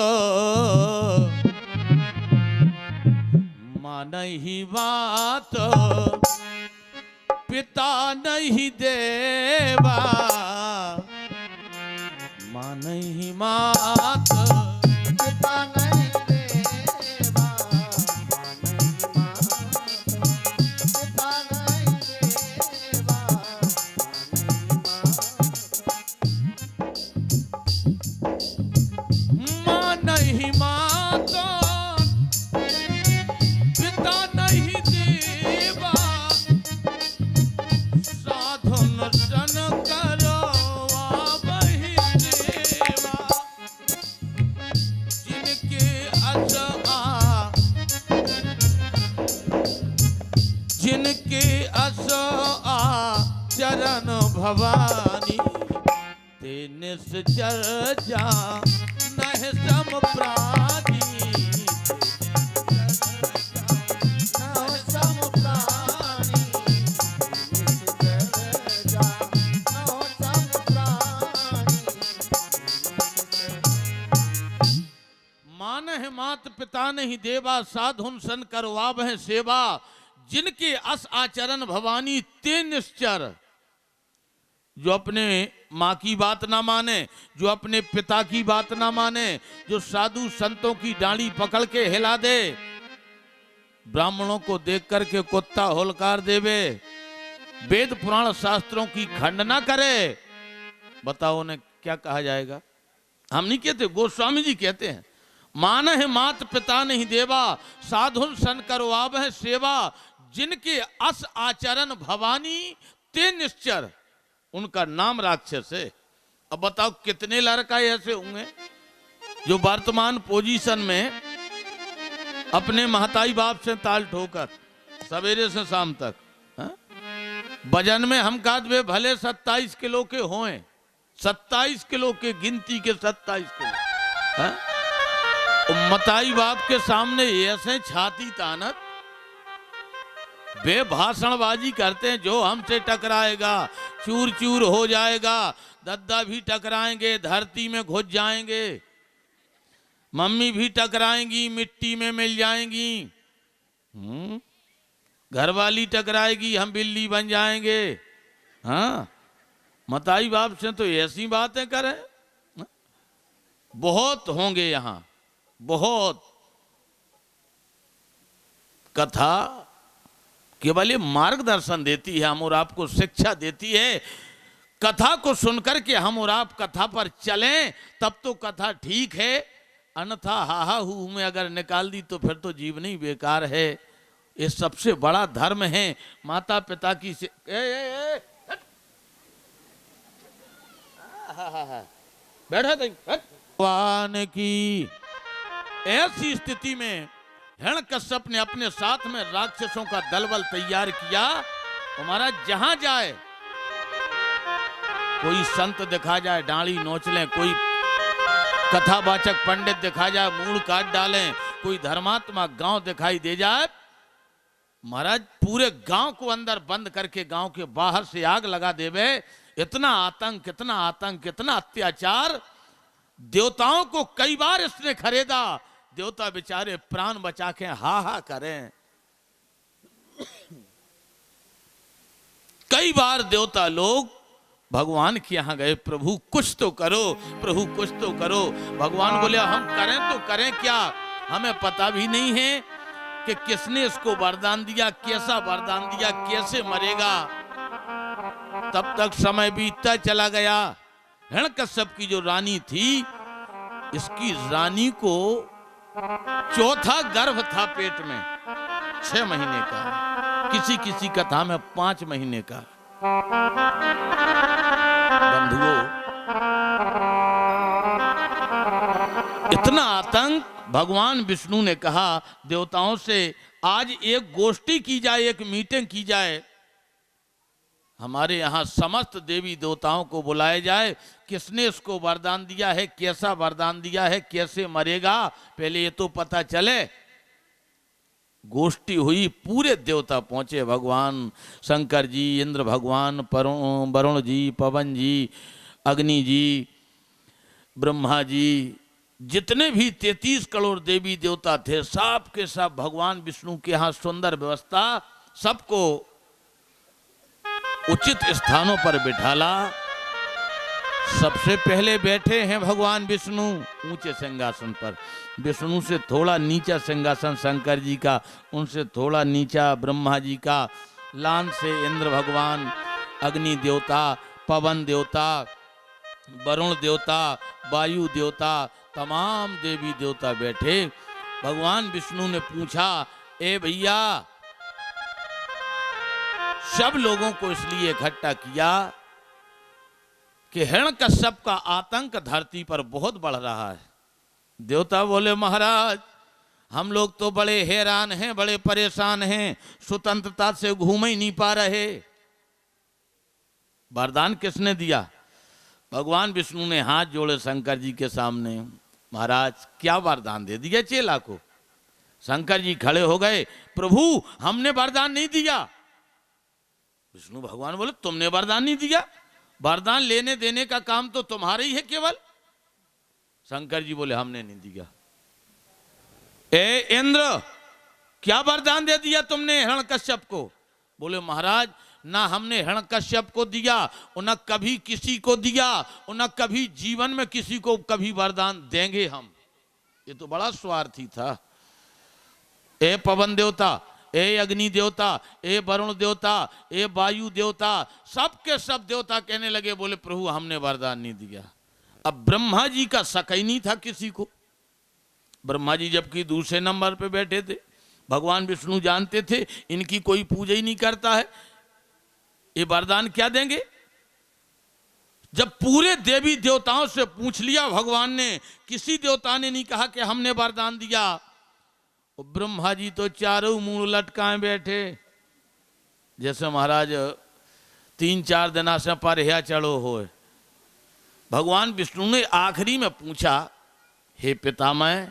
Speaker 1: मां नहीं बात, पिता नहीं देवा, मां नहीं बात,
Speaker 2: पिता नहीं देवा,
Speaker 1: नहीं माता पिता नहीं देवा साधन सन करो वही देवा जिनके चरण भवानी ते निश्चर जा नह सम प्राणी मान है मात पिता नहीं देवा साधुन सन करवाव है सेवा जिनके अस आचरण भवानी ते निश्चर जो अपने माँ की बात ना माने, जो अपने पिता की बात ना माने, जो साधु संतों की डांडी पकड़ के हिला दे, ब्राह्मणों को देख करके कुत्ता होलकार देवे, वेद पुराण शास्त्रों की खंडना करे, बताओ उन्हें क्या कहा जाएगा? हम नहीं कहते, गोस्वामी जी कहते हैं मान है मात पिता नहीं देवा साधुन सन करवाव है सेवा जिनके अस आचरण भवानी ते निश्चर उनका नाम राक्षस है। अब बताओ कितने लड़का ऐसे होंगे जो वर्तमान पोजीशन में अपने महताई बाप से ताल ठोकर सवेरे से शाम तक वजन में हम कादवे भले 27 किलो के हों, 27 किलो के गिनती के 27 किलो मताई बाप के सामने ऐसे छाती तानत वे भाषणबाजी करते हैं, जो हमसे टकराएगा चूर चूर हो जाएगा, दद्दा भी टकराएंगे, धरती में घुस जाएंगे, मम्मी भी टकराएंगी, मिट्टी में मिल जाएंगी, घरवाली टकराएगी, हम बिल्ली बन जाएंगे। हाँ, मताई बाप से तो ऐसी बातें करें, बहुत होंगे यहाँ, बहुत। कथा केवल ये मार्गदर्शन देती है, हम और आपको शिक्षा देती है। कथा को सुनकर के हम और आप कथा पर चलें तब तो कथा ठीक है, अन्यथा हाहा हू में अगर निकाल दी तो फिर तो जीवन ही बेकार है। ये सबसे बड़ा धर्म है माता पिता की बैठा भगवान की। ऐसी स्थिति में हिरण्यकश्यप ने अपने साथ में राक्षसों का दलबल तैयार किया। हमारा जहां जाए कोई संत दिखा जाए डांडी नोच लें, कोई कथावाचक पंडित दिखा जाए मूड़ काट डालें, कोई धर्मात्मा गांव दिखाई दे जाए, महाराज पूरे गांव को अंदर बंद करके गांव के बाहर से आग लगा देवे। इतना आतंक, इतना आतंक, इतना अत्याचार। देवताओं को कई बार इसने खरीदा, देवता बेचारे प्राण बचा के हा करें। कई बार देवता लोग भगवान के यहां गए, प्रभु कुछ तो करो, प्रभु कुछ तो करो। भगवान बोले हम करें तो करें क्या, हमें पता भी नहीं है कि किसने इसको वरदान दिया, कैसा वरदान दिया, कैसे मरेगा। तब तक समय बीतता चला गया। हिरण्यकश्यप की जो रानी थी, इसकी रानी को चौथा गर्भ था पेट में, 6 महीने का, किसी किसी कथा में 5 महीने का। बंधुओं, इतना आतंक। भगवान विष्णु ने कहा देवताओं से आज एक गोष्ठी की जाए, एक मीटिंग की जाए, हमारे यहाँ समस्त देवी देवताओं को बुलाया जाए, किसने इसको वरदान दिया है, कैसा वरदान दिया है, कैसे मरेगा, पहले ये तो पता चले। गोष्ठी हुई, पूरे देवता पहुंचे, भगवान शंकर जी, इंद्र भगवान, वरुण जी, पवन जी, अग्नि जी, ब्रह्मा जी, जितने भी 33 करोड़ देवी देवता थे, सब के सब भगवान विष्णु के यहाँ सुंदर व्यवस्था, सबको उचित स्थानों पर बिठाला। सबसे पहले बैठे हैं भगवान विष्णु ऊंचे सिंहासन पर, विष्णु से थोड़ा नीचा सिंहासन शंकर जी का, उनसे थोड़ा नीचा ब्रह्मा जी का, लान से इंद्र भगवान, अग्नि देवता, पवन देवता, वरुण देवता, वायु देवता, तमाम देवी देवता बैठे। भगवान विष्णु ने पूछा, ए भैया, सब लोगों को इसलिए इकट्ठा किया कि हिरण्यकश्यप का आतंक धरती पर बहुत बढ़ रहा है। देवता बोले, महाराज हम लोग तो बड़े हैरान हैं, बड़े परेशान हैं, स्वतंत्रता से घूम ही नहीं पा रहे। वरदान किसने दिया? भगवान विष्णु ने हाथ जोड़े शंकर जी के सामने, महाराज क्या वरदान दे दिया चेला को? शंकर जी खड़े हो गए, प्रभु हमने वरदान नहीं दिया। विष्णु भगवान बोले, तुमने वरदान नहीं दिया? वरदान लेने देने का काम तो तुम्हारा ही है केवल। शंकर जी बोले, हमने नहीं दिया। ए इंद्र, क्या वरदान दे दिया तुमने हिरण्यकश्यप को? बोले, महाराज ना हमने हिरण्यकश्यप को दिया और न कभी किसी को दिया और न कभी जीवन में किसी को कभी वरदान देंगे हम। ये तो बड़ा स्वार्थी था। ए पवन देवता, ए अग्नि देवता, ए वरुण देवता, ए वायु देवता, सबके सब देवता कहने लगे, बोले प्रभु हमने वरदान नहीं दिया। अब ब्रह्मा जी का शक ही नहीं था किसी को। ब्रह्मा जी जबकि दूसरे नंबर पे बैठे थे, भगवान विष्णु जानते थे इनकी कोई पूजा ही नहीं करता है, ये वरदान क्या देंगे? जब पूरे देवी देवताओं से पूछ लिया भगवान ने, किसी देवता ने नहीं कहा कि हमने वरदान दिया। और ब्रह्मा जी तो चारों मुंह लटकाए बैठे, जैसे महाराज 3-4 दिन से पर या चढ़ो हो। भगवान विष्णु ने आखिरी में पूछा, हे पितामह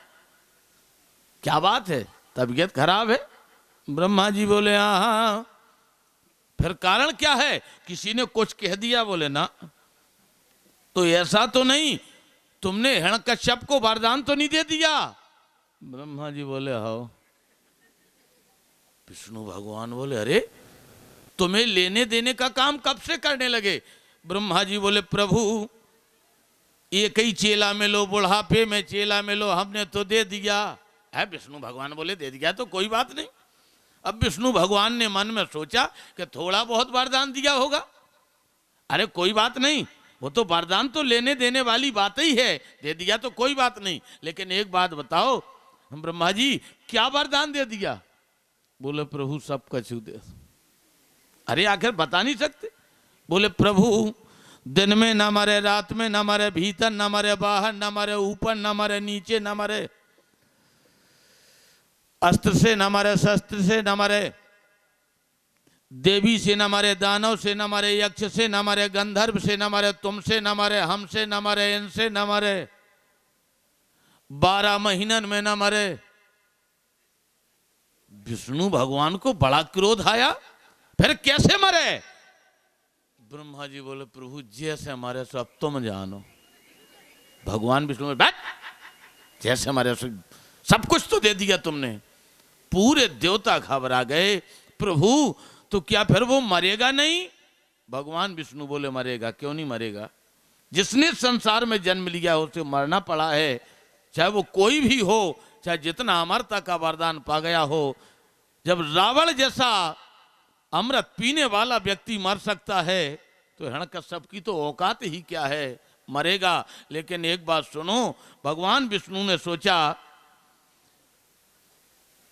Speaker 1: क्या बात है, तबीयत खराब है? ब्रह्मा जी बोले, हाँ। फिर कारण क्या है? किसी ने कुछ कह दिया? बोले, ना। तो ऐसा तो नहीं, तुमने हिरण्यकश्यप को वरदान तो नहीं दे दिया? ब्रह्मा जी बोले, हाँ। विष्णु भगवान बोले, अरे तुम्हें लेने देने का काम कब से करने लगे? ब्रह्मा जी बोले, प्रभु एक ही चेला में लो, बुढ़ापे में चेला में लो, हमने तो दे दिया है। विष्णु भगवान बोले, दे दिया तो कोई बात नहीं। अब विष्णु भगवान ने मन में सोचा कि थोड़ा बहुत वरदान दिया होगा, अरे कोई बात नहीं, वो तो वरदान तो लेने देने वाली बात ही है, दे दिया तो कोई बात नहीं। लेकिन एक बात बताओ ब्रह्मा जी, क्या वरदान दे दिया? बोले, प्रभु सब कछु दे। अरे आखिर बता नहीं सकते? बोले, प्रभु दिन में न मरे, रात में न मरे, भीतर न मरे, बाहर न मरे, ऊपर न मरे, नीचे न मरे, अस्त्र से न मरे, शस्त्र से न मरे, देवी से न मरे, दानव से न मरे, यक्ष से न मरे, गंधर्व से न मरे, तुमसे न मरे, हमसे न मरे, इनसे न मरे, 12 महीनन में न मरे। विष्णु भगवान को बड़ा क्रोध आया, फिर कैसे मरे? ब्रह्मा जी बोले, प्रभु जैसे मरे सो अब तुम जानो। भगवान विष्णु बैठ, जैसे मरे सब कुछ तो दे दिया तुमने। पूरे देवता घबरा गए, प्रभु तो क्या फिर वो मरेगा नहीं? भगवान विष्णु बोले, मरेगा, क्यों नहीं मरेगा? जिसने संसार में जन्म लिया उसे मरना पड़ा है, चाहे वो कोई भी हो, चाहे जितना अमरता का वरदान पा गया हो। जब रावण जैसा अमृत पीने वाला व्यक्ति मर सकता है तो हिरण्यकश्यप की तो औकात ही क्या है, मरेगा। लेकिन एक बात सुनो, भगवान विष्णु ने सोचा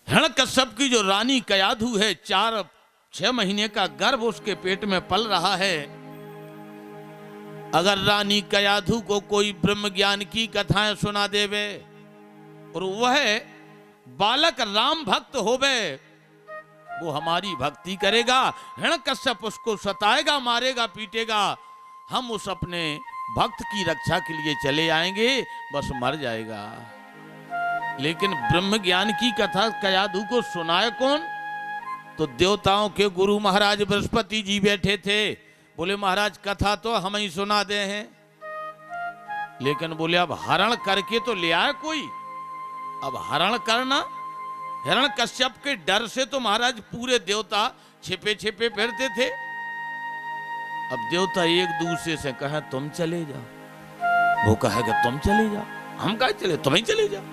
Speaker 1: हिरण्यकश्यप की जो रानी कयाधु है, 4-6 महीने का गर्भ उसके पेट में पल रहा है। अगर रानी कयाधु को कोई ब्रह्म ज्ञान की कथाएं सुना देवे और वह बालक राम भक्त होवे, वो हमारी भक्ति करेगा, हिरण्यकश्यप उसको सताएगा, मारेगा, पीटेगा, हम उस अपने भक्त की रक्षा के लिए चले आएंगे, बस मर जाएगा। लेकिन ब्रह्म ज्ञान की कथा कयाधु को सुनाए कौन? तो देवताओं के गुरु महाराज बृहस्पति जी बैठे थे। बोले, महाराज कथा तो हम ही सुना दे हैं, लेकिन बोले अब हरण करके तो ले आए कोई। अब हरण करना, हिरण्यकश्यप के डर से तो महाराज पूरे देवता छिपे छिपे फिरते थे। अब देवता एक दूसरे से कहे, तुम चले जाओ, वो कहेगा तुम चले जाओ, हम कहे चले, तुम ही चले जाओ।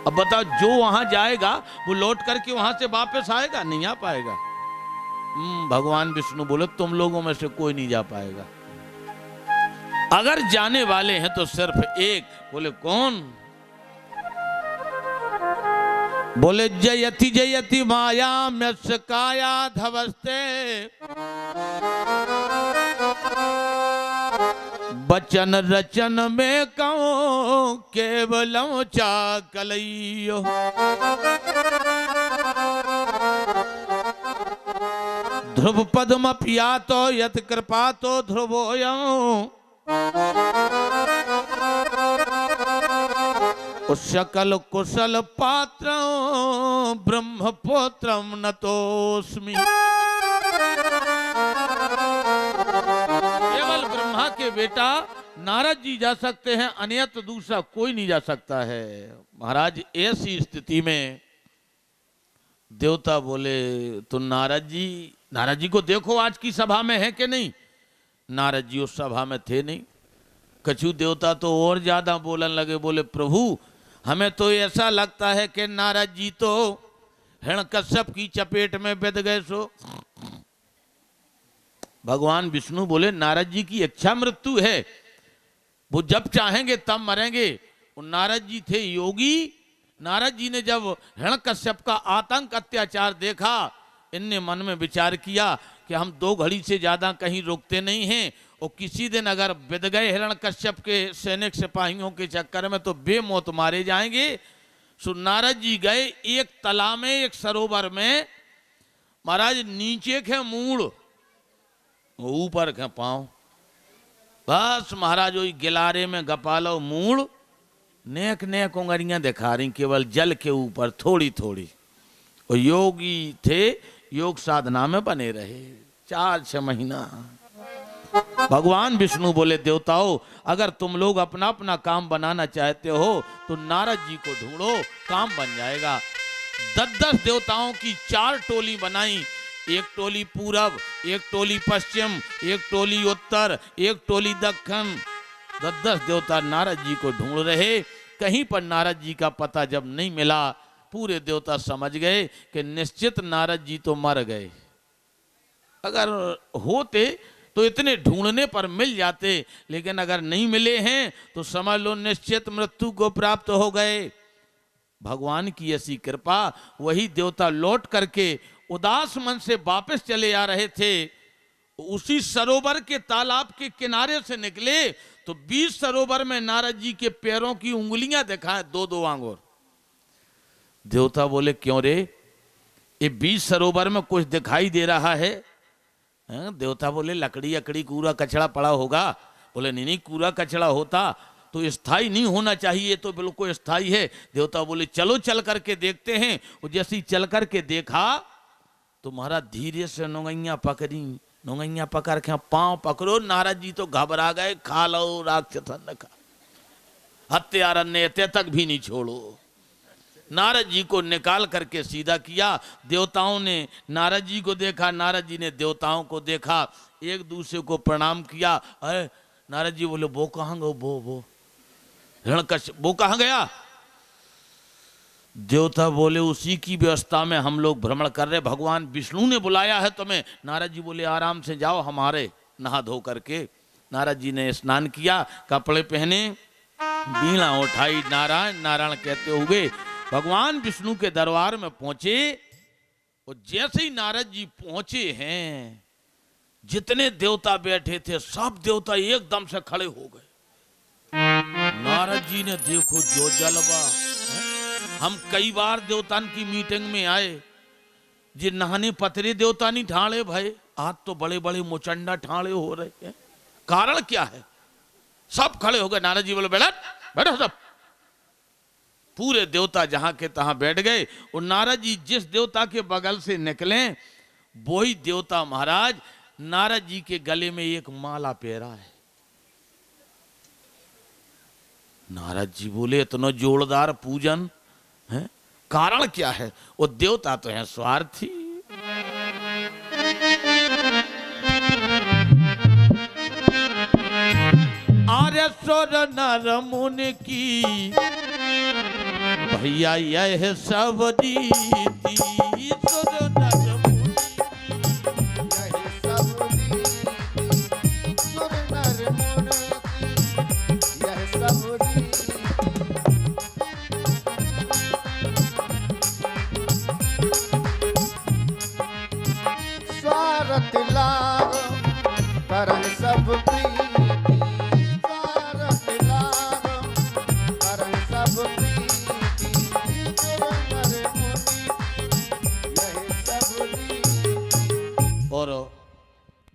Speaker 1: अब बताओ, जो वहां जाएगा वो लौट करके वहां से वापस आएगा? नहीं आ पाएगा। भगवान विष्णु बोले, तुम लोगों में से कोई नहीं जा पाएगा। अगर जाने वाले हैं तो सिर्फ एक। बोले कौन? बोले जयति जयति माया म्यस्य काया धवस्ते बचन रचन में कहूं केवलम चाकलइयो। ध्रुव पद्म पियातो यत कृपातो ध्रुवोयं सकल कुशल पात्र ब्रह्मपुत्रम नतोस्मि। केवल ब्रह्मा के बेटा नारद जी जा सकते हैं, अन्यत्र दूसरा कोई नहीं जा सकता है। महाराज ऐसी स्थिति में देवता बोले तो नारद जी को देखो आज की सभा में है कि नहीं? नारद जी उस सभा में थे नहीं। कछु देवता तो और ज्यादा बोलने लगे, बोले प्रभु हमें तो ऐसा लगता है कि नारद जी तो हिरण्यकश्यप की चपेट में बिध गए। सो भगवान विष्णु बोले नारद जी की इच्छा मृत्यु है, वो जब चाहेंगे तब मरेंगे। और नारद जी थे योगी। नारद जी ने जब हिरण्यकश्यप का आतंक अत्याचार देखा, इनने मन में विचार किया कि हम 2 घड़ी से ज्यादा कहीं रुकते नहीं हैं, और किसी दिन अगर बिध गए हिरण्यकश्यप के सैनिक सिपाहियों के चक्कर में तो बेमौत मारे जाएंगे। सो नारद जी गए एक तालाब में, एक सरोवर में। महाराज नीचे के मूड़, ऊपर के पांव, बस महाराज वही गिलारे में गपालो मूड़, नेक नेक उंगलियां दिखा रही केवल जल के ऊपर थोड़ी थोड़ी। और योगी थे, योग साधना में बने रहे 4-6 महीना। भगवान विष्णु बोले देवताओं अगर तुम लोग अपना अपना काम बनाना चाहते हो तो नारद जी को ढूंढो, काम बन जाएगा। 10-10 देवताओं की 4 टोली बनाई, एक टोली पूरब, एक टोली पश्चिम, एक टोली उत्तर, एक टोली दक्षिण। 10-10 देवता नारद जी को ढूंढ रहे। कहीं पर नारद जी का पता जब नहीं मिला, पूरे देवता समझ गए कि निश्चित नारद जी तो मर गए। अगर होते तो इतने ढूंढने पर मिल जाते, लेकिन अगर नहीं मिले हैं तो समझ लो निश्चित मृत्यु को प्राप्त हो गए। भगवान की ऐसी कृपा, वही देवता लौट करके उदास मन से वापस चले आ रहे थे। उसी सरोवर के तालाब के किनारे से निकले तो 20 सरोवर में नारद जी के पैरों की उंगलियां दिखाए, 2-2 आंगुर। देवता बोले क्यों रे, ये 20 सरोवर में कुछ दिखाई दे रहा है? देवता बोले लकड़ी अकड़ी कूड़ा कचड़ा पड़ा होगा। बोले नहीं, कूड़ा कचड़ा होता तो स्थायी नहीं होना चाहिए, तो बिल्कुल स्थायी है। देवता बोले चलो चल करके देखते हैं। और जैसे ही चल करके देखा तो महाराज धीरे से नोंगैया पकड़ी, नोंगैया पकड़ के पांव पकड़ो। नारद जी तो घबरा गए, खा लो राक्षसन का, हत्यारण्य तक भी नहीं छोड़ो। नारद जी को निकाल करके सीधा किया। देवताओं ने नारद जी को देखा, नारद जी ने देवताओं को देखा, एक दूसरे को प्रणाम किया। अरे नारद जी बोले वो कहाँ गए? वो हिरण्यकश्यप वो कहाँ गया? देवता बोले उसी की व्यवस्था में हम लोग भ्रमण कर रहे, भगवान विष्णु ने बुलाया है तुम्हें। नारद जी बोले आराम से जाओ हमारे, नहा धो करके। नारद जी ने स्नान किया, कपड़े पहने, बीणा उठाई, नारायण नारायण कहते हुए भगवान विष्णु के दरबार में पहुंचे। और जैसे ही नारद जी पहुंचे हैं, जितने देवता बैठे थे सब देवता एकदम से खड़े हो गए। नारद जी ने देखो जो जलवा। हम कई बार देवता की मीटिंग में आए, जे नहाने पतरे देवता नहीं ठाणे भाई, आज तो बड़े बड़े मुचंडा ठाणे हो रहे हैं। कारण क्या है? सब खड़े हो गए। नारद जी बोले बैठो सब। पूरे देवता जहां के तहां बैठ गए। और नारद जी जिस देवता के बगल से निकले, वही देवता महाराज नारद जी के गले में एक माला पहरा है। नारद जी बोले इतना जोरदार पूजन है, कारण क्या है? वो देवता तो है स्वार्थी। आर्य स्वर नर मुनि की भैया यह सब रीति, सुर नर मुनि
Speaker 2: यह सब रीति, सुर नर मुनि की सब स्वार्थ लाग करन सब प्रीति स्वार्थ लाग करन सब प्रीति गुरु नर मुनि यही सब रीति।
Speaker 1: और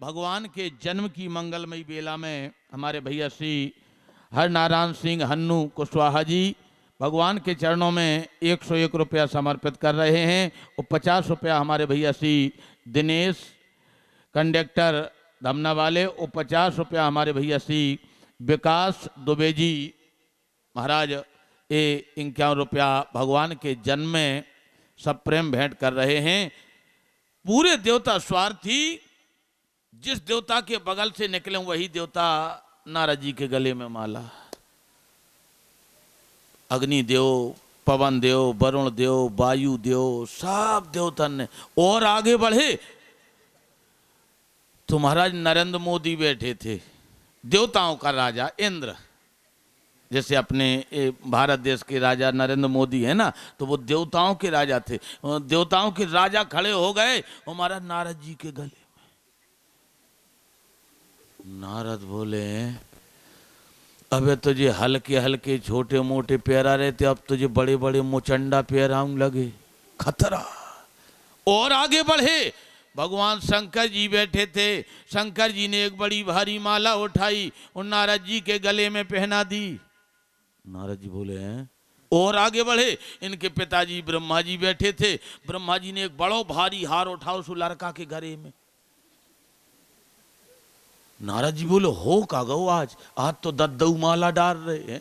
Speaker 1: भगवान के जन्म की मंगलमयी बेला में हमारे भैया श्री हरनारायण सिंह हन्नू कुशवाहा जी भगवान के चरणों में 101 रुपया समर्पित कर रहे हैं और 50 रुपया हमारे भैया श्री दिनेश कंडक्टर धमना वाले और 50 रुपया हमारे भैया श्री विकास दुबे जी महाराज ये 51 रुपया भगवान के जन्म में सब प्रेम भेंट कर रहे हैं। पूरे देवता स्वार्थी, जिस देवता के बगल से निकले वही देवता नारद जी के गले में माला। अग्नि देव, पवन देव, वरुण देव, वायु देव, सब देवता ने और आगे बढ़े तो महाराज नरेंद्र मोदी बैठे थे, देवताओं का राजा इंद्र। जैसे अपने भारत देश के राजा नरेंद्र मोदी है ना, तो वो देवताओं के राजा थे। देवताओं के राजा खड़े हो गए और महाराज नारद जी के गले। नारद बोले अबे तुझे हल्के हल्के छोटे मोटे पैरा रहते, अब तुझे बड़े बड़े मुचंडा पैराऊं लगे, खतरा। और आगे बढ़े, भगवान शंकर जी बैठे थे। शंकर जी ने एक बड़ी भारी माला उठाई और नारद जी के गले में पहना दी। नारद जी बोले हैं। और आगे बढ़े, इनके पिताजी ब्रह्मा जी बैठे थे। ब्रह्मा जी ने एक बड़ो भारी हार उठाओ उस लड़का के गले में। नारद जी बोले हो का गो, आज तो दद्दऊ माला डाल रहे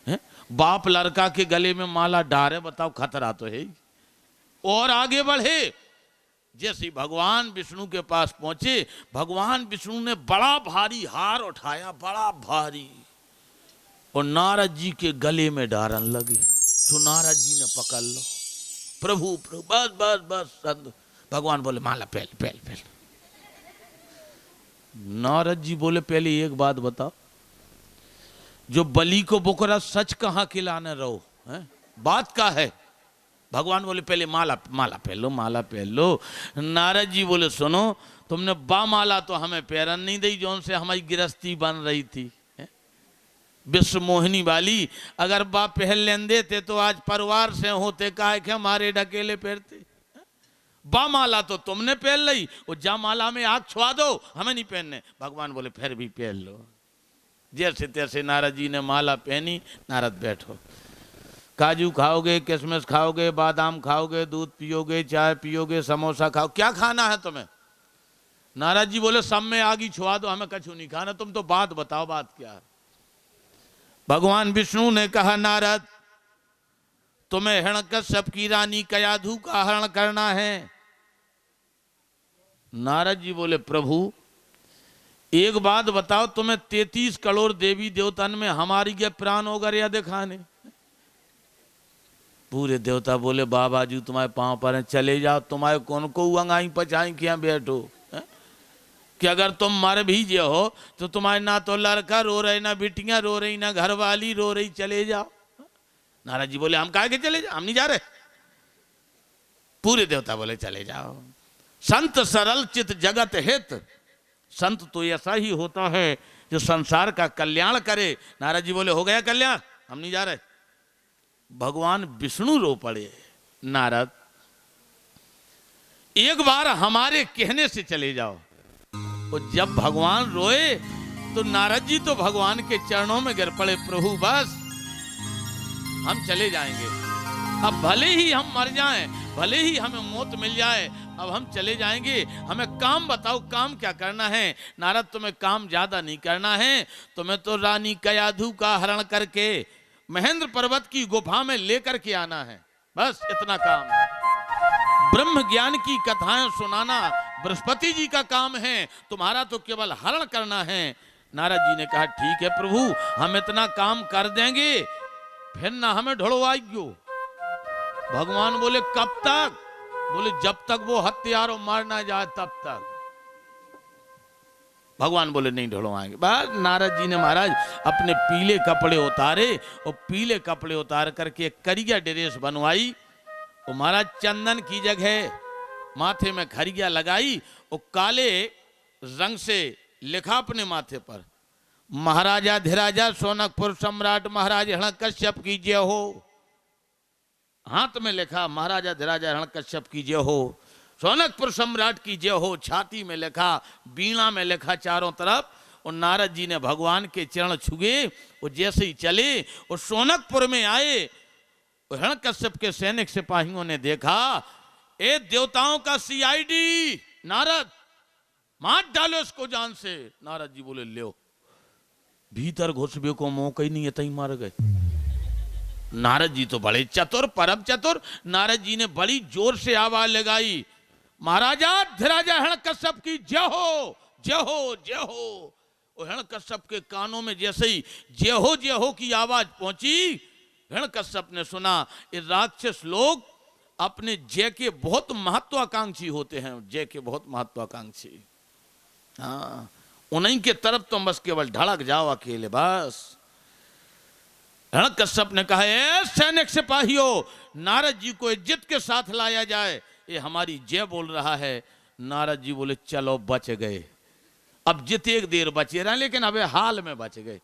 Speaker 1: हैं? बाप लड़का के गले में माला डाल रहे, बताओ खतरा तो है। और आगे बढ़े, जैसे भगवान विष्णु के पास पहुंचे, भगवान विष्णु ने बड़ा भारी हार उठाया, बड़ा भारी, और नारद जी के गले में डारन लगे। तो नारद जी ने पकड़ लो, प्रभु प्रभु बस बस बस। भगवान बोले माला पहल पहल पहल। नारद जी बोले पहले एक बात बताओ, जो बलि को बकरा सच कहाँ खिलाने रहो है? बात का है? भगवान बोले पहले माला माला पहन लो, माला पहन लो। नारद जी बोले सुनो, तुमने बा माला तो हमें पैरन नहीं दी, जो उनसे हमारी गिरस्ती बन रही थी विश्व मोहिनी वाली। अगर बा पहल लेन देते तो आज परिवार से होते, काहे के हमारे ढकेले पहनते। बा माला तो तुमने पहन ली, और जा माला में आग छुआ दो, हमें नहीं पहनने। भगवान बोले फिर भी पहन लो। जैसे तैसे नारद जी ने माला पहनी। नारद बैठो, काजू खाओगे, किशमिश खाओगे, बादाम खाओगे, दूध पियोगे, चाय पियोगे, समोसा खाओ, क्या खाना है तुम्हें? नारद जी बोले सब में आग ही छुआ दो, हमें कछु नहीं खाना, तुम तो बात बताओ, बात क्या है? भगवान विष्णु ने कहा नारद तुम्हें हिरण्यकश्यप की रानी कयाधु का हरण करना है। नारद जी बोले प्रभु एक बात बताओ, तुम्हें 33 करोड़ देवी देवतन में हमारी के प्राण हो गए या दिखाने? पूरे देवता बोले बाबा जी तुम्हारे पांव पर हैं, चले जाओ, तुम्हारे कौन को अंगाई पचाई क्या बैठो है? कि अगर तुम मर भी जे हो तो तुम्हारे ना तो लड़का रो रहे, ना बिटियां रो रही, ना घरवाली रो रही, चले जाओ। नारद जी बोले हम काहे के चले जाओ, हम नहीं जा रहे। पूरे देवता बोले चले जाओ। संत सरल चित जगत हित, संत तो ऐसा ही होता है जो संसार का कल्याण करे। नारद जी बोले हो गया कल्याण, हम नहीं जा रहे। भगवान विष्णु रो पड़े, नारद एक बार हमारे कहने से चले जाओ। और जब भगवान रोए तो नारद जी तो भगवान के चरणों में गिर पड़े, प्रभु बस हम चले जाएंगे, अब भले ही हम मर जाएं, भले ही हमें मौत मिल जाए, अब हम चले जाएंगे, हमें काम बताओ, काम क्या करना है? नारद तुम्हें काम ज्यादा नहीं करना है, तुम्हें तो रानी कयाधु का हरण करके महेंद्र पर्वत की गुफा में लेकर के आना है, बस इतना काम है। ब्रह्म ज्ञान की कथाएं सुनाना बृहस्पति जी का काम है, तुम्हारा तो केवल हरण करना है। नारद जी ने कहा ठीक है प्रभु, हम इतना काम कर देंगे, फिर ना हमें ढुड़वाइयो। भगवान बोले कब तक? बोले जब तक वो हत्यारों मार ना जाए तब तक। भगवान बोले नहीं ढुलवाएंगे। बस नारद जी ने महाराज अपने पीले कपड़े उतारे और पीले कपड़े उतार करके एक करिया ड्रेस बनवाई और महाराज चंदन की जगह माथे में खरिया लगाई और काले रंग से लिखा अपने माथे पर, महाराजा धीराजा सोनकपुर सम्राट महाराज हिरण्यकश्यप की जय हो। हाथ में लिखा महाराजा धीराजा हिरण्यकश्यप की जय हो, सोनकपुर सम्राट की जय हो। छाती में लिखा, बीणा में लिखा चारों तरफ। और नारद जी ने भगवान के चरण छुए और जैसे ही चले और सोनकपुर में आए, हिरण्यकश्यप के सैनिक सिपाहियों ने देखा, ए देवताओं का सीआईडी नारद, मार डालो इसको जान से। नारद जी बोले लो, भीतर घुसबे को मौका ही नहीं है, तई मार गए। नारद जी तो बड़े चतुर, परम चतुर। नारद जी ने बड़ी जोर से आवाज लगाई, महाराजा धीराजा हिरण्यकश्यप की जय हो, जय हो, जय हो। और हिरण्यकश्यप के कानों में जैसे ही जय हो की आवाज पहुंची, हिरण्यकश्यप ने सुना ये राक्षस लोग अपने जय के बहुत महत्वाकांक्षी होते हैं, जय के बहुत महत्वाकांक्षी। हाँ, उन्हीं के तरफ तुम बस केवल ढड़क जाओ अकेले बस। हिरण्यकश्यप ने कहा, ए सैनिक सिपाहियों, नारद जी को इज्जत के साथ लाया जाए, ये हमारी जय बोल रहा है। नारद जी बोले चलो बच गए। अब जितने देर बचे रहे, लेकिन अबे हाल में बच गए।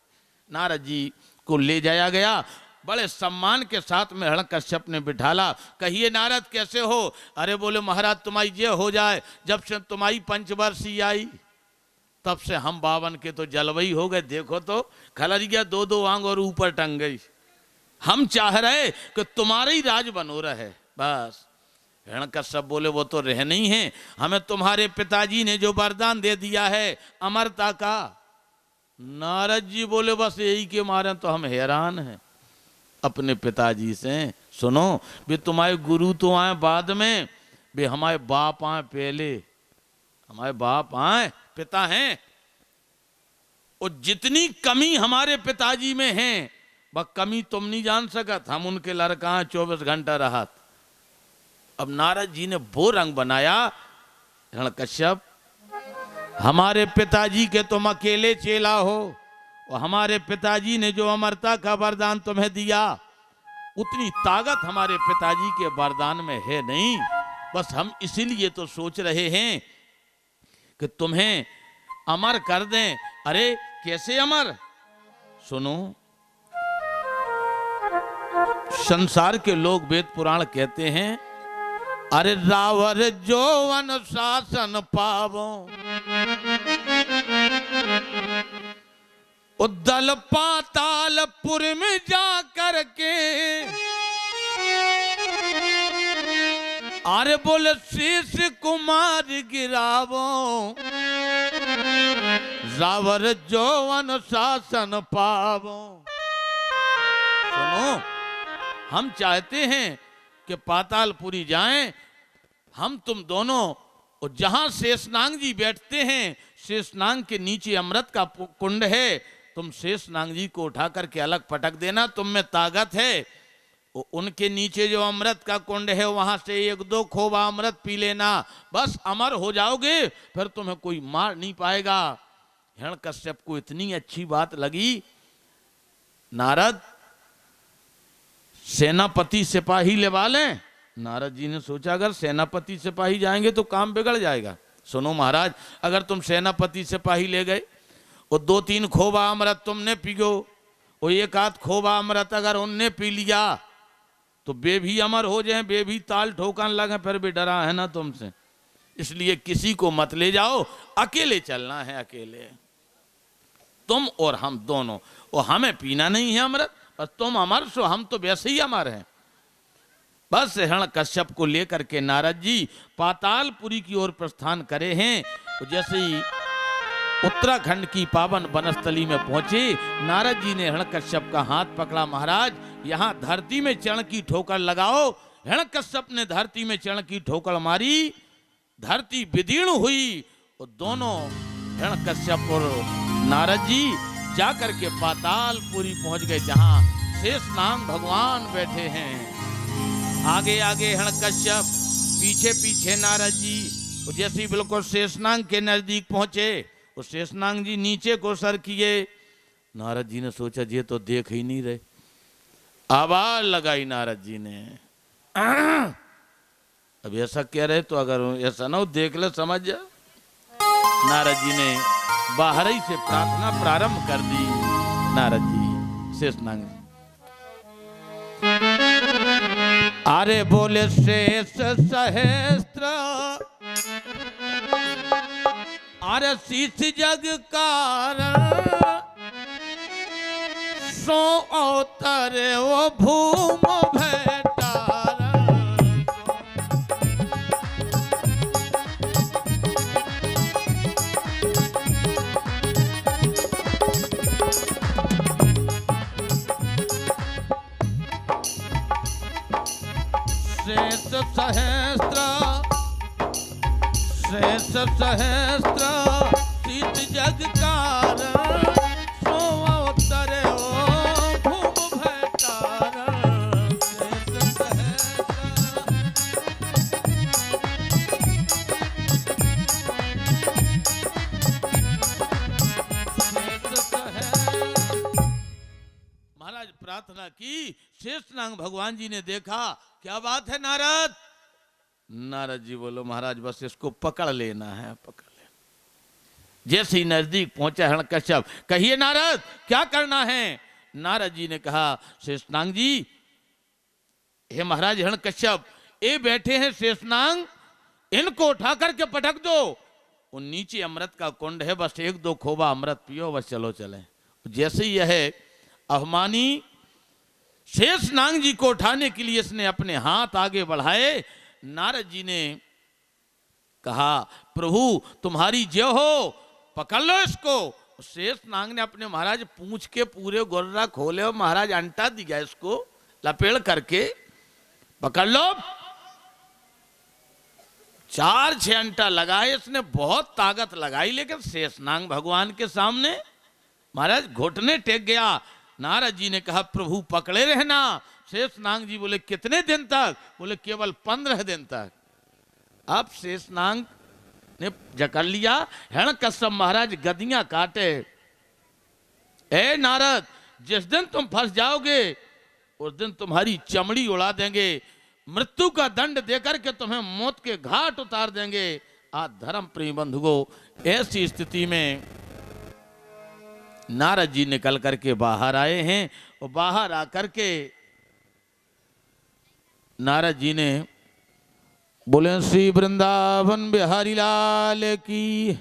Speaker 1: नारद जी को ले जाया गया, बड़े सम्मान के साथ में हिरण्यकश्यप ने बिठाला। कहिए नारद कैसे हो? अरे बोले महाराज तुम्हारी जय हो जाए, जब से तुम्हारी पंचवर्षी आई तब से हम 52 के तो जलवई हो गए। देखो तो खलरिया 2-2 आंग और ऊपर टंग गई। हम चाह रहे कि तुम्हारे ही राज बनो रहे बस। हिरण्यकश्यप बोले वो तो रह नहीं है, हमें तुम्हारे पिताजी ने जो वरदान दे दिया है अमरता का। नारद जी बोले बस यही के मारे तो हम हैरान हैं अपने पिताजी से। सुनो, वे तुम्हारे गुरु तो आए बाद में, वे हमारे बाप आए पहले। हमारे बाप आए, पिता हैं, और जितनी कमी हमारे पिताजी में है वह कमी तुम नहीं जान सकत। हम उनके लड़का 24 घंटा रहा। अब नारद जी ने वो रंग बनाया, हिरण्यकश्यप हमारे पिताजी के तुम अकेले चेला हो, और हमारे पिताजी ने जो अमरता का वरदान तुम्हें दिया उतनी ताकत हमारे पिताजी के वरदान में है नहीं। बस हम इसीलिए तो सोच रहे हैं कि तुम्हें अमर कर दें। अरे कैसे अमर? सुनो, संसार के लोग वेद पुराण कहते हैं, अरे रावर जो अनुशासन पावो, दल पातालपुर में जा करके, अरे बोले शीश कुमार गिरावो, रावर जो अनुशासन पावो। सुनो, हम चाहते हैं कि पातालपुरी जाएं, हम तुम दोनों, और जहां शेषनाग जी बैठते हैं, शेषनाग के नीचे अमृत का कुंड है, तुम शेषनाग जी को उठा करके अलग पटक देना, तुम में ताकत है। उनके नीचे जो अमृत का कुंड है वहां से 1-2 खोबा अमृत पी लेना, बस अमर हो जाओगे, फिर तुम्हें कोई मार नहीं पाएगा। हिरण्यकश्यप को इतनी अच्छी बात लगी। नारद, सेनापति सिपाही लेवा लें। नारद जी ने सोचा अगर सेनापति सिपाही जाएंगे तो काम बिगड़ जाएगा। सुनो महाराज, अगर तुम सेनापति सिपाही ले गए और 2-3 खोबा अमृत तुमने पियो और 1-8 खोबा अमृत अगर उनने पी लिया तो वे भी अमर हो जाए, वे भी ताल ठोकन लगे, फिर भी डरा है ना तुमसे। इसलिए किसी को मत ले जाओ, अकेले चलना है, अकेले तुम और हम दोनों। और हमें पीना नहीं है अमृत, और तुम अमर सो, हम तो वैसे ही अमर हैं। बस हिरण्यकश्यप को लेकर के नारद जी पातालपुरी की ओर प्रस्थान करे हैं। तो जैसे ही उत्तराखंड की पावन वनस्थली में पहुंचे, नारद जी ने हिरण्यकश्यप का हाथ पकड़ा, महाराज यहाँ धरती में चरण की ठोकर लगाओ। हिरण्यकश्यप ने धरती में चरण की ठोकर मारी, धरती विदीर्ण हुई, और दोनों हिरण्यकश्यप और नारद जी जाकर के पातालपुरी पहुंच गए, जहां शेषनाग भगवान बैठे हैं। आगे आगे हिरण्यकश्यप, पीछे पीछे नारद जी। जैसे बिल्कुल शेषनाग के नजदीक पहुंचे, वो शेषनाग जी नीचे को सर किए। नारद जी ने सोचा ये तो देख ही नहीं रहे। आवाज लगाई नारद जी ने, अब ऐसा कह रहे तो अगर ऐसा ना हो देख ले समझ जा। नारद जी ने बाहर ही से प्रार्थना प्रारंभ कर दी। नारद जी शेषनाग जी अरे बोले शेष सहस्त्र अरे शीश जग कारण सो अवतरे वो भूम भेटार। शेष सहस्त्र शेष सहस्त्र शीश जग कारण सो अवतरे ओ भूम भेटार। शेष सहस्त्र शेष सहस्त्र। महाराज प्रार्थना की, शेषनाग भगवान जी ने देखा, क्या बात है नारद? नारद जी बोलो महाराज बस इसको पकड़ लेना है, पकड़ लेना। जैसे ही नजदीक पहुंचा हिरण्यकश्यप, कहिए नारद क्या करना है? नारद जी ने कहा शेषनाग जी, हे महाराज हिरण्यकश्यप, ये बैठे हैं शेषनाग, इनको उठा करके पटक दो। वो नीचे अमृत का कुंड है, बस एक दो खोबा अमृत पियो, बस चलो चले। जैसे ही यह अभिमानी शेषनाग जी को उठाने के लिए इसने अपने हाथ आगे बढ़ाए, नारद जी ने कहा प्रभु तुम्हारी जय हो, पकड़ लो इसको। शेषनाग ने अपने महाराज पूंछ के पूरे गोर्रा खोले और महाराज अंटा दिया, इसको लपेड़ करके पकड़ लो। 4-6 अंटा लगाए इसने, बहुत ताकत लगाई, लेकिन शेषनाग भगवान के सामने महाराज घुटने टेक गया। नारद जी ने कहा प्रभु पकड़े रहना। शेषनाग जी बोले कितने दिन तक? बोले केवल 15 दिन तक। अब शेषनाग ने जकड़ लिया। हिरण्यकश्यप महाराज गदियां काटे, ए नारद जिस दिन तुम फंस जाओगे उस दिन तुम्हारी चमड़ी उड़ा देंगे, मृत्यु का दंड देकर के तुम्हें मौत के घाट उतार देंगे। आज धर्म प्रिय बंधुओं, ऐसी स्थिति में नारद जी निकल करके बाहर आए हैं और बाहर आकर के नारद जी ने बोले श्री वृंदावन बिहारी लाल की